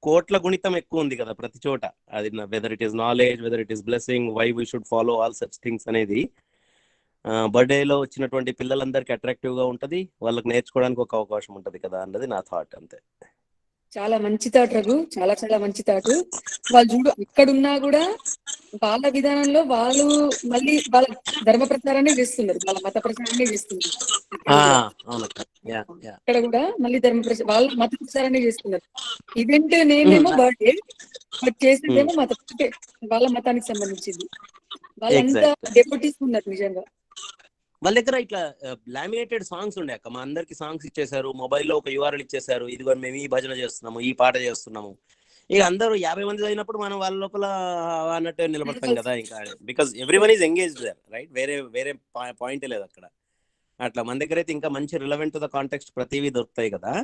కోట్ల గుణితం ఎక్కువ ఉంది కదా ప్రతి చోట. అది whether it is knowledge, whether it is blessing, why we should follow all such things అనేది బర్త్డేలో వచ్చినటువంటి పిల్లలందరికీ అట్రాక్టివ్ గా ఉంటది, వాళ్ళకి నేర్చుకోవడానికి ఒక అవకాశం ఉంటది కదా అన్నది నా థాట్, అంతే. చాలా మంచి థాట్ రఘు, చాలా చాలా మంచి థాట్. వాళ్ళు చూడు ఎక్కడున్నా కూడా వాళ్ళ విధానంలో వాళ్ళు మళ్ళీ వాళ్ళ ధర్మ ప్రచారాన్ని చేస్తున్నారు, వాళ్ళ మత ప్రచారాన్ని చేస్తున్నారు. ఇక్కడ కూడా మళ్ళీ వాళ్ళ మత ప్రచారాన్ని చేస్తున్నారు. ఈవెంట్ నేనేమో బర్త్డే, బట్ చేసేదేమో వాళ్ళ మతానికి సంబంధించింది. వాళ్ళంతా డెప్యూటీస్ ఉన్నారు నిజంగా. వాళ్ళ దగ్గర ఇట్లా లామినేటెడ్ సాంగ్స్ ఉండే అక్క, మా అందరికి సాంగ్స్ ఇచ్చేసారు, మొబైల్లో ఒక URL ఇచ్చేసారు, ఇదిగో మేము ఈ భజన చేస్తున్నాము, ఈ పాట చేస్తున్నాము. ఇక అందరూ 50 మంది అయినప్పుడు మనం వాళ్ళ లోపల అన్నట్టు నిలబడతాం కదా. ఇంకా because everyone is engaged there, right? వేరే పాయింటే లేదు అక్కడ. అట్లా మన దగ్గర అయితే ఇంకా మంచి రిలవెంట్ టు ద కాంటెక్స్ట్ ప్రతివి దొరుకుతాయి కదా.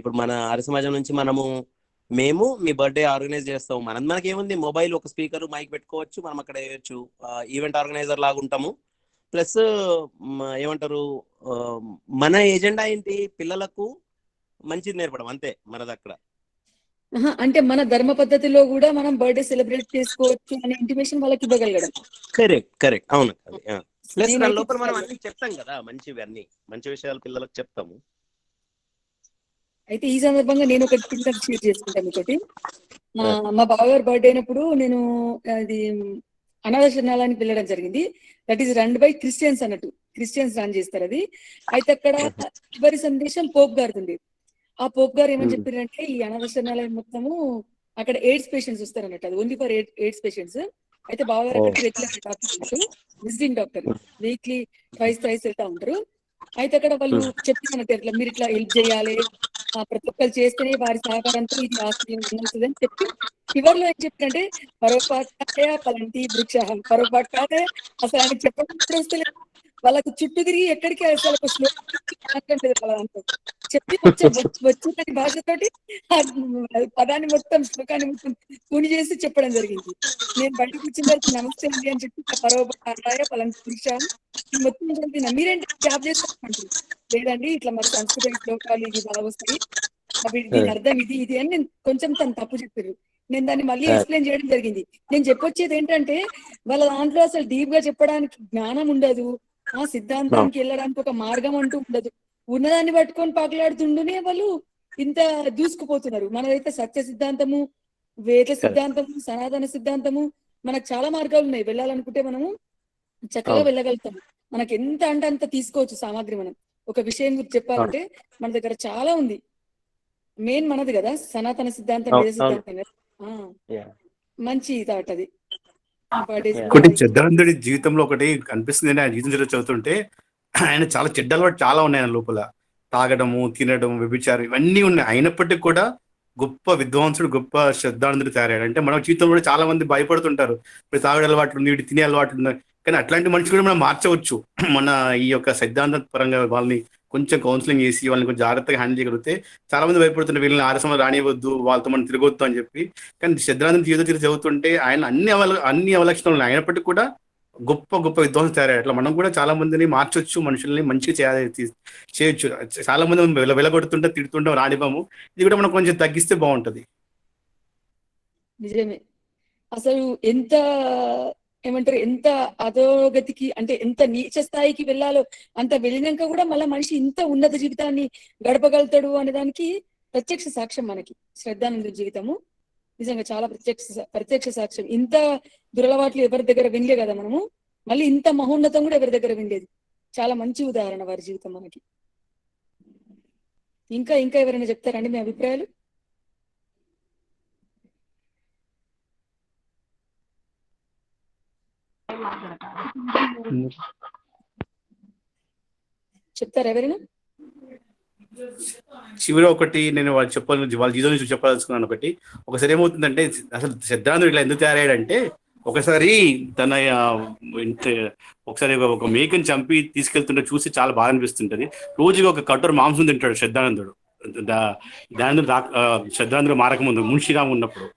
ఇప్పుడు మన ఆర్య సమాజం నుంచి మేము మీ బర్త్డే ఆర్గనైజ్ చేస్తాము. మనకేముంది, మొబైల్, ఒక స్పీకర్, మైక్ పెట్టుకోవచ్చు, మనం అక్కడ వేయచ్చు. ఈవెంట్ ఆర్గనైజర్ లాగా ఉంటాము. ప్లస్ ఏమంటారు, మన ఎజెండా ఏంటి, పిల్లలకు మంచిది నేర్పడం, అంతే మనది అక్కడ. అంటే మన ధర్మ పద్ధతిలో కూడా మనం బర్త్డే సెలబ్రేట్ చేసుకోవచ్చు అనే ఇంటిమేషన్ వాళ్ళకి ఇవ్వగలగడం. కరెక్ట్, అవును. ప్లస్ దాని లోపల మనం అన్ని చెప్తాం కదా, మంచివి, అన్ని మంచి విషయాలు పిల్లలకు చెప్తాము. అయితే ఈ సందర్భంగా నేను ఒక పిల్లలకు షేర్ చేసుకుంటాను ఒకటి. మా బావగారు బర్త్డే అయినప్పుడు నేను అది అనాథ శరణాలయానికి వెళ్ళడం జరిగింది. That is run by Christians అన్నట్టు, క్రిస్టియన్స్ రన్ చేస్తారు అది. అయితే అక్కడ చివరి సందేశం పోప్ గారిది ఉంది. ఆ పోప్ గారు ఏమని చెప్పారంటే, ఈ అనాథ శరణాలయం మొత్తము అక్కడ ఎయిడ్స్ పేషెంట్స్ వస్తారు అన్నట్టు, అది ఓన్లీ ఫర్ ఎయిడ్స్ పేషెంట్స్. అయితే బావగారు అక్కడికి regular doctor, visiting doctor, weekly twice వెళ్తా ఉంటారు. అయితే అక్కడ వాళ్ళు చెప్తున్నట్టు ఇట్లా మీరు ఇట్లా హెల్ప్ చేయాలి, ప్రతి ఒక్కరు చేస్తేనే వారి సహకారంతో ఇది ఆశ్చర్యం ఉన్నది అని చెప్పి చివరిలో ఏం చెప్పారంటే పరోపాటే పలంటి వృక్షాహం, పరోపాటు కాదే అసలు ఆయన చెప్పడం కూడా వస్తలేదు. వాళ్ళకు చుట్టూ తిరిగి ఎక్కడికి అసలు ఒక మాట్లాడలేదు వాళ్ళంతా చెప్పి వచ్చిన భాషతోటి ఆ పదాన్ని మొత్తం శ్లోకాన్ని మొత్తం కూని చేసి చెప్పడం జరిగింది. నేను బయటకు వచ్చిన తర్వాత నమస్తే అండి అని చెప్పి పరోపాటాయ పలంటి వృక్షాహం మొత్తం చదివిన. మీరేంటి జాబ్ చేస్తారంటారు, లేదండి ఇట్లా మరి సంస్కృత శ్లోకాలు ఇవి బాగా వస్తాయి, అవి దీని అర్థం ఇది ఇది అని నేను కొంచెం తను తప్పు చెప్పారు. నేను దాన్ని మళ్ళీ ఎక్స్ప్లెయిన్ చేయడం జరిగింది. నేను చెప్పొచ్చేది ఏంటంటే వాళ్ళ దాంట్లో అసలు డీప్ గా చెప్పడానికి జ్ఞానం ఉండదు, ఆ సిద్ధాంతానికి వెళ్ళడానికి ఒక మార్గం అంటూ ఉండదు. ఉన్నదాన్ని పట్టుకొని పాకులాడుతుండూనే వాళ్ళు ఇంత దూసుకుపోతున్నారు. మనదైతే సత్య సిద్ధాంతము, వేద సిద్ధాంతము, సనాతన సిద్ధాంతము, మనకు చాలా మార్గాలు ఉన్నాయి. వెళ్ళాలనుకుంటే మనము చక్కగా వెళ్ళగలుగుతాము. మనకి ఎంత అంటే అంత తీసుకోవచ్చు సామాగ్రి. మనం ఒక విషయం గురించి చెప్పాలంటే మన దగ్గర చాలా ఉంది. మెయిన్ మనది కదా సనాతన సిద్ధాంతం, వేద సిద్ధాంతం కదా. మంచి థాట్ అది. ఒకటి సిద్ధానందుడి జీవితంలో ఒకటి కనిపిస్తుంది, ఆయన జీవితం చదువుతుంటే ఆయన చాలా చెడ్డ అలవాటు చాలా ఉన్నాయి ఆయన లోపల. తాగడము, తినడం, వ్యభిచారం ఇవన్నీ ఉన్నాయి. అయినప్పటికీ కూడా గొప్ప విద్వాంసుడు, గొప్ప శ్రద్ధానందుడు తయారయ్యాడు. అంటే మన జీవితంలో కూడా చాలా మంది భయపడుతుంటారు, ఇప్పుడు తాగడ అలవాట్లు ఉంది, తినే అలవాట్లు ఉన్నాయి. కానీ అట్లాంటి మనుషులు కూడా మనం మార్చవచ్చు. మన ఈ యొక్క సిద్ధాంత పరంగా వాళ్ళని కొంచెం కౌన్సిలింగ్ చేసి వాళ్ళని కొంచెం జాగ్రత్తగా హ్యాండిల్ చేయగలిగితే. చాలా మంది భయపడుతున్నారు వీళ్ళని ఆరసంలో రానివ్వద్దు, వాళ్ళతో మనం తిరగొద్దు అని చెప్పి. కానీ సిద్ధాంతం జీవితం చదువుతుంటే ఆయన అన్ని అవలక్షణాలు ఉన్నాయి, అయినప్పటికీ కూడా గొప్ప గొప్ప విద్వాంసం తయారయ్యారు. అట్లా మనం కూడా చాలా మందిని మార్చొచ్చు, మనుషుల్ని మంచిగా చేయొచ్చు. చాలా మంది వెలగొడుతుంటే తిడుతుంటాం, రానివ్వము. ఇది కూడా మనం కొంచెం తగ్గిస్తే బాగుంటది. నిజమే. అసలు ఎంత ఏమంటారు, ఎంత అధోగతికి అంటే ఎంత నీచ స్థాయికి వెళ్ళాలో అంత వెళ్ళినాక కూడా మళ్ళీ మనిషి ఇంత ఉన్నత జీవితాన్ని గడపగలుగుతాడు అనే దానికి ప్రత్యక్ష సాక్ష్యం మనకి శ్రద్ధానంద జీవితము. నిజంగా చాలా ప్రత్యక్ష సాక్ష్యం. ఇంత దురలవాట్లు ఎవరి దగ్గర వినలే కదా మనము, మళ్ళీ ఇంత మహోన్నతం కూడా ఎవరి దగ్గర వినలేదు. చాలా మంచి ఉదాహరణ వారి జీవితం మనకి. ఇంకా ఇంకా ఎవరైనా చెప్తారండి మీ అభిప్రాయాలు? చెప్తారా ఎవరైనా? చివరి ఒకటి నేను వాళ్ళ జీవితం నుంచి చెప్పాల్సుకున్నాను. ఒకసారి ఏమవుతుందంటే, అసలు సిద్ధాంతుడు ఇట్లా ఎందుకు తయారయ్యాడంటే, ఒకసారి ఒక మేకని చంపి తీసుకెళ్తుంటే చూసి చాలా బాగా అనిపిస్తుంటది. రోజుగా ఒక కట్టోర మాంసం తింటాడు శ్రద్ధానందుడు. శ్రద్ధానందుడు మారక ముందు మున్షిరామ్ ఉన్నప్పుడు.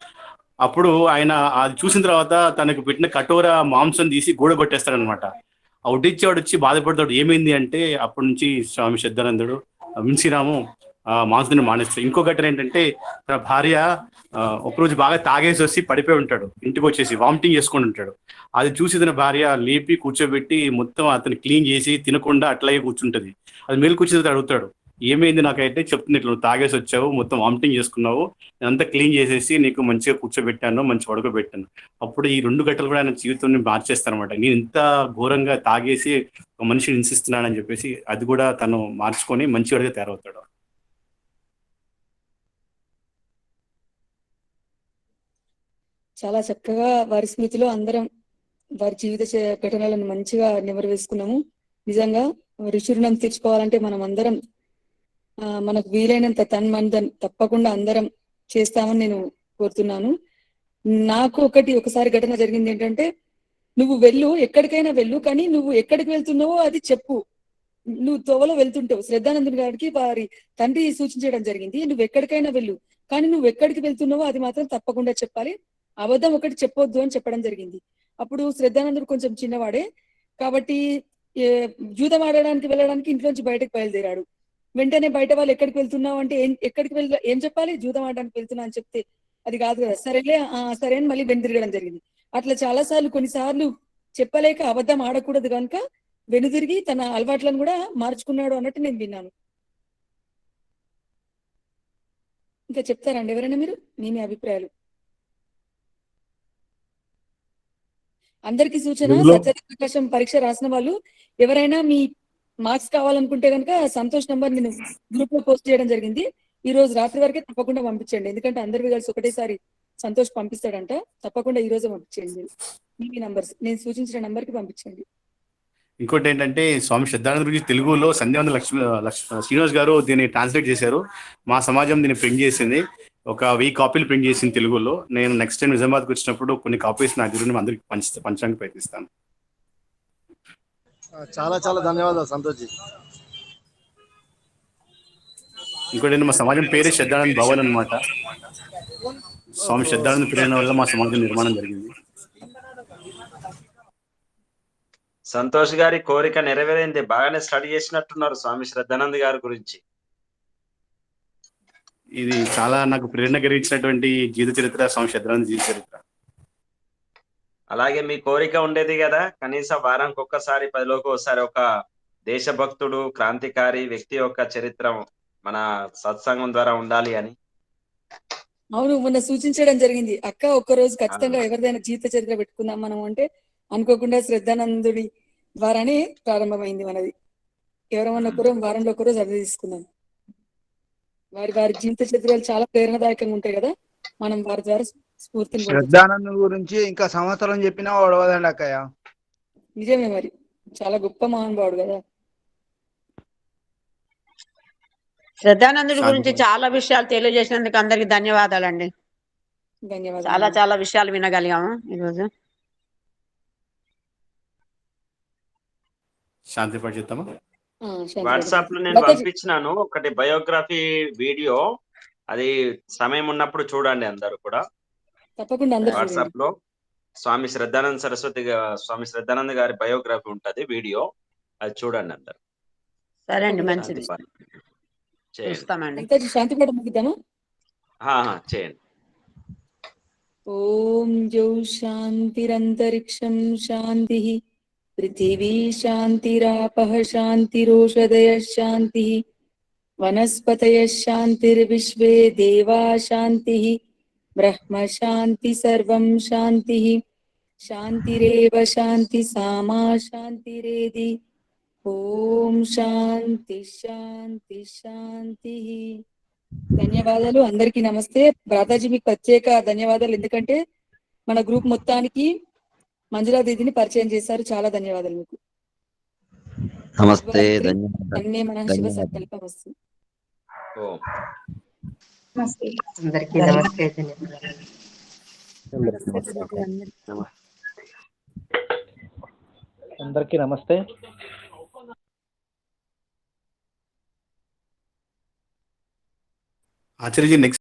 అప్పుడు ఆయన అది చూసిన తర్వాత తనకు పెట్టిన కఠోర మాంసం తీసి గోడ కొట్టేస్తాడనమాట. ఆ వడ్డిచ్చేవాడు వచ్చి బాధపడతాడు, ఏమైంది అంటే అప్పటి నుంచి స్వామి శ్రద్ధానందుడు మున్షిరాము మాంసం మానేస్తాడు. ఇంకో ఘటన ఏంటంటే, తన భార్య ఒకరోజు బాగా తాగేసి వచ్చి పడిపోయి ఉంటాడు, ఇంటికి వచ్చేసి వామిటింగ్ చేసుకొని ఉంటాడు. అది చూసి తన భార్య లేపి కూర్చోబెట్టి మొత్తం అతను క్లీన్ చేసి తినకుండా అట్లాగే కూర్చుంటది. అది మేలు కూర్చుని అడుగుతాడు, ఏమైంది నాకైతే చెప్తుంది, ఇట్లా నువ్వు తాగేసి వచ్చావు, మొత్తం వామిటింగ్ చేసుకున్నావు, నేనంతా క్లీన్ చేసేసి నీకు మంచిగా కూర్చోబెట్టాను, మంచి పడుకోబెట్టాను. అప్పుడు ఈ 2 గంటలు కూడా ఆయన జీవితాన్ని మార్చేస్తాను అనమాట. నేను ఇంత ఘోరంగా తాగేసి ఒక మనిషిని హింసిస్తున్నానని చెప్పేసి అది కూడా తను మార్చుకొని మంచివాడిగా తయారవుతాడు. చాలా చక్కగా వారి స్మృతిలో అందరం వారి జీవిత ఘటనలను మంచిగా నెమరు వేసుకున్నాము. నిజంగా ఋషి రుణం తీర్చుకోవాలంటే మనం అందరం మనకు వీలైనంత తన్మన్ తప్పకుండా అందరం చేస్తామని నేను కోరుతున్నాను. నాకు ఒకసారి ఘటన జరిగింది ఏంటంటే, నువ్వు వెళ్ళు, ఎక్కడికైనా వెళ్ళు, కానీ నువ్వు ఎక్కడికి వెళ్తున్నావో అది చెప్పు. నువ్వు తోవలో వెళ్తుంటావు. శ్రద్ధానందుని గారికి వారి తండ్రి సూచించడం జరిగింది, నువ్వు ఎక్కడికైనా వెళ్ళు, కానీ నువ్వు ఎక్కడికి వెళ్తున్నావో అది మాత్రం తప్పకుండా చెప్పాలి, అబద్ధం ఒకటి చెప్పొద్దు అని చెప్పడం జరిగింది. అప్పుడు శ్రద్ధానందుడు కొంచెం చిన్నవాడే కాబట్టి జూదం ఆడడానికి వెళ్ళడానికి ఇంట్లోంచి బయటకు బయలుదేరాడు. వెంటనే బయట వాళ్ళు ఎక్కడికి వెళ్తున్నావు అంటే ఏం చెప్పాలి, జూదం ఆడడానికి వెళ్తున్నా అని చెప్తే అది కాదు కదా, సరేలే సరే అని మళ్ళీ వెనుదిరగడం జరిగింది. అట్లా చాలా సార్లు కొన్నిసార్లు చెప్పలేక అబద్ధం ఆడకూడదు కనుక వెనుదిరిగి తన అలవాట్లను కూడా మార్చుకున్నాడు అన్నట్టు నేను విన్నాను. ఇంకా చెప్తారండి ఎవరైనా మీరు మీ అభిప్రాయాలు? అందరికి సూచన, సత్యప్రకాశం పరీక్ష రాసిన వాళ్ళు ఎవరైనా మీ మార్క్స్ కావాలనుకుంటే కనుక సంతోష్ నంబర్ నేను గ్రూప్ లో పోస్ట్ చేయడం జరిగింది. ఈ రోజు రాత్రి వరకే తప్పకుండా పంపించండి, ఎందుకంటే అందరివి కలిసి ఒకటేసారి సంతోష్ పంపిస్తాడంట. తప్పకుండా ఈ రోజే పంపించండి. మీ నంబర్స్ నేను సూచించిన నంబర్ కి పంపించండి. ఇంకోటి ఏంటంటే స్వామి శ్రద్ధానంద గురించి తెలుగులో సంధ్యావంద శ్రీనివాస్ గారు దీన్ని ట్రాన్స్లేట్ చేశారు. మా సమాజం దీన్ని ప్రింట్ చేసింది. ఒక 1000 కాపీలు ప్రింట్ చేసింది తెలుగులో. నేను నెక్స్ట్ టైం నిజామాబాద్కి వచ్చినప్పుడు కొన్ని కాపీస్ నా దగ్గర అందరికి పంచడానికి ప్రయత్నిస్తాను. చాలా చాలా ధన్యవాదాలు సంతోష్ జీ. ఇంకోటి మా సమాజం పేరే శ్రద్ధానంద్ భవన్ అన్నమాట. స్వామి శ్రద్ధానంద ప్రేరణ వల్ల మా సమాజం నిర్మాణం జరిగింది. సంతోష్ గారి కోరిక నెరవేరింది. బాగానే స్టడీ చేసినట్టున్నారు స్వామి శ్రద్ధానంద్ గారి గురించి. ఇది చాలా నాకు ప్రేరణ కలిగించినటువంటి జీవిత చరిత్ర స్వామి శ్రద్ధానంద జీవిత చరిత్ర. అలాగే మీ కోరిక ఉండేది కదా, కనీసం వారానికి ఒక్కసారి 10 ఒకసారి ఒక దేశభక్తుడు క్రాంతికారి వ్యక్తి యొక్క చరిత్ర మన సత్సంగం ద్వారా ఉండాలి అని. అవును, మొన్న సూచించడం జరిగింది. అక్క ఒక్కరోజు ఖచ్చితంగా ఎవరిదైనా జీవిత చరిత్ర పెట్టుకుందాం మనం అంటే అనుకోకుండా శ్రద్ధానందుడి ద్వారానే ప్రారంభమైంది మనది. ఎవరమన్నా ఒకరు వారంలో ఒకరోజు అర్థం తీసుకుందాం. వారి జీవిత చరిత్రలు చాలా ప్రేరణాదాయకంగా ఉంటాయి కదా, మనం వారి ద్వారా స్ఫూర్తిని పొందొచ్చు. శ్రద్ధానందం గురించి ఇంకా సంవత్సరం చెప్పినా వాడవదండి అక్కయ్య. నిజమే, మరి చాలా గొప్ప మహానుభావుడు కదా. శ్రద్ధానందుడి గురించి చాలా విషయాలు తెలియజేసినందుకు అందరికి ధన్యవాదాలండి. ధన్యవాదాలు. చాలా విషయాలు వినగలిగాము ఈరోజు. శాంతి పడిద్దామా? వాట్సాప్ లో నేను పంపించినాను ఒకటి బయోగ్రఫీ వీడియో. అది సమయం ఉన్నప్పుడు చూడండి అందరూ కూడా. తప్పకుండా వాట్సాప్ లో స్వామి శ్రద్ధానంద గారి బయోగ్రఫీ ఉంటది వీడియో, అది చూడండి అందరు. సరే అండి, మంచిది, చూస్తామండి. శాంతి పాఠం ముగిద్దామా? చేయండి. ఓం జౌ శాంతిరంతరిక్షం శాంతి, పృథివీ శాంతిరాపః శాంతిరోషధయః శాంతి, వనస్పతయః శాంతిర్విశ్వే దేవా శాంతి, బ్రహ్మ శాంతి సర్వం శాంతి, శాంతిరేవ శాంతి సామా శాంతిరేది. ఓం శాంతి శాంతి శాంతి. ధన్యవాదాలు అందరికీ. నమస్తే భ్రాతాజీ, మీకు ప్రత్యేక ధన్యవాదాలు. ఎందుకంటే మన గ్రూప్ మొత్తానికి మంజులా దీదిని పరిచయం చేశారు. చాలా ధన్యవాదాలు మీకు. నమస్తే. అన్నే మన శివ సంకల్పం వస్తుంది. అందరికీ నమస్తే. అందరికీ నమస్తే. ఆచార్యజీ నెక్స్ట్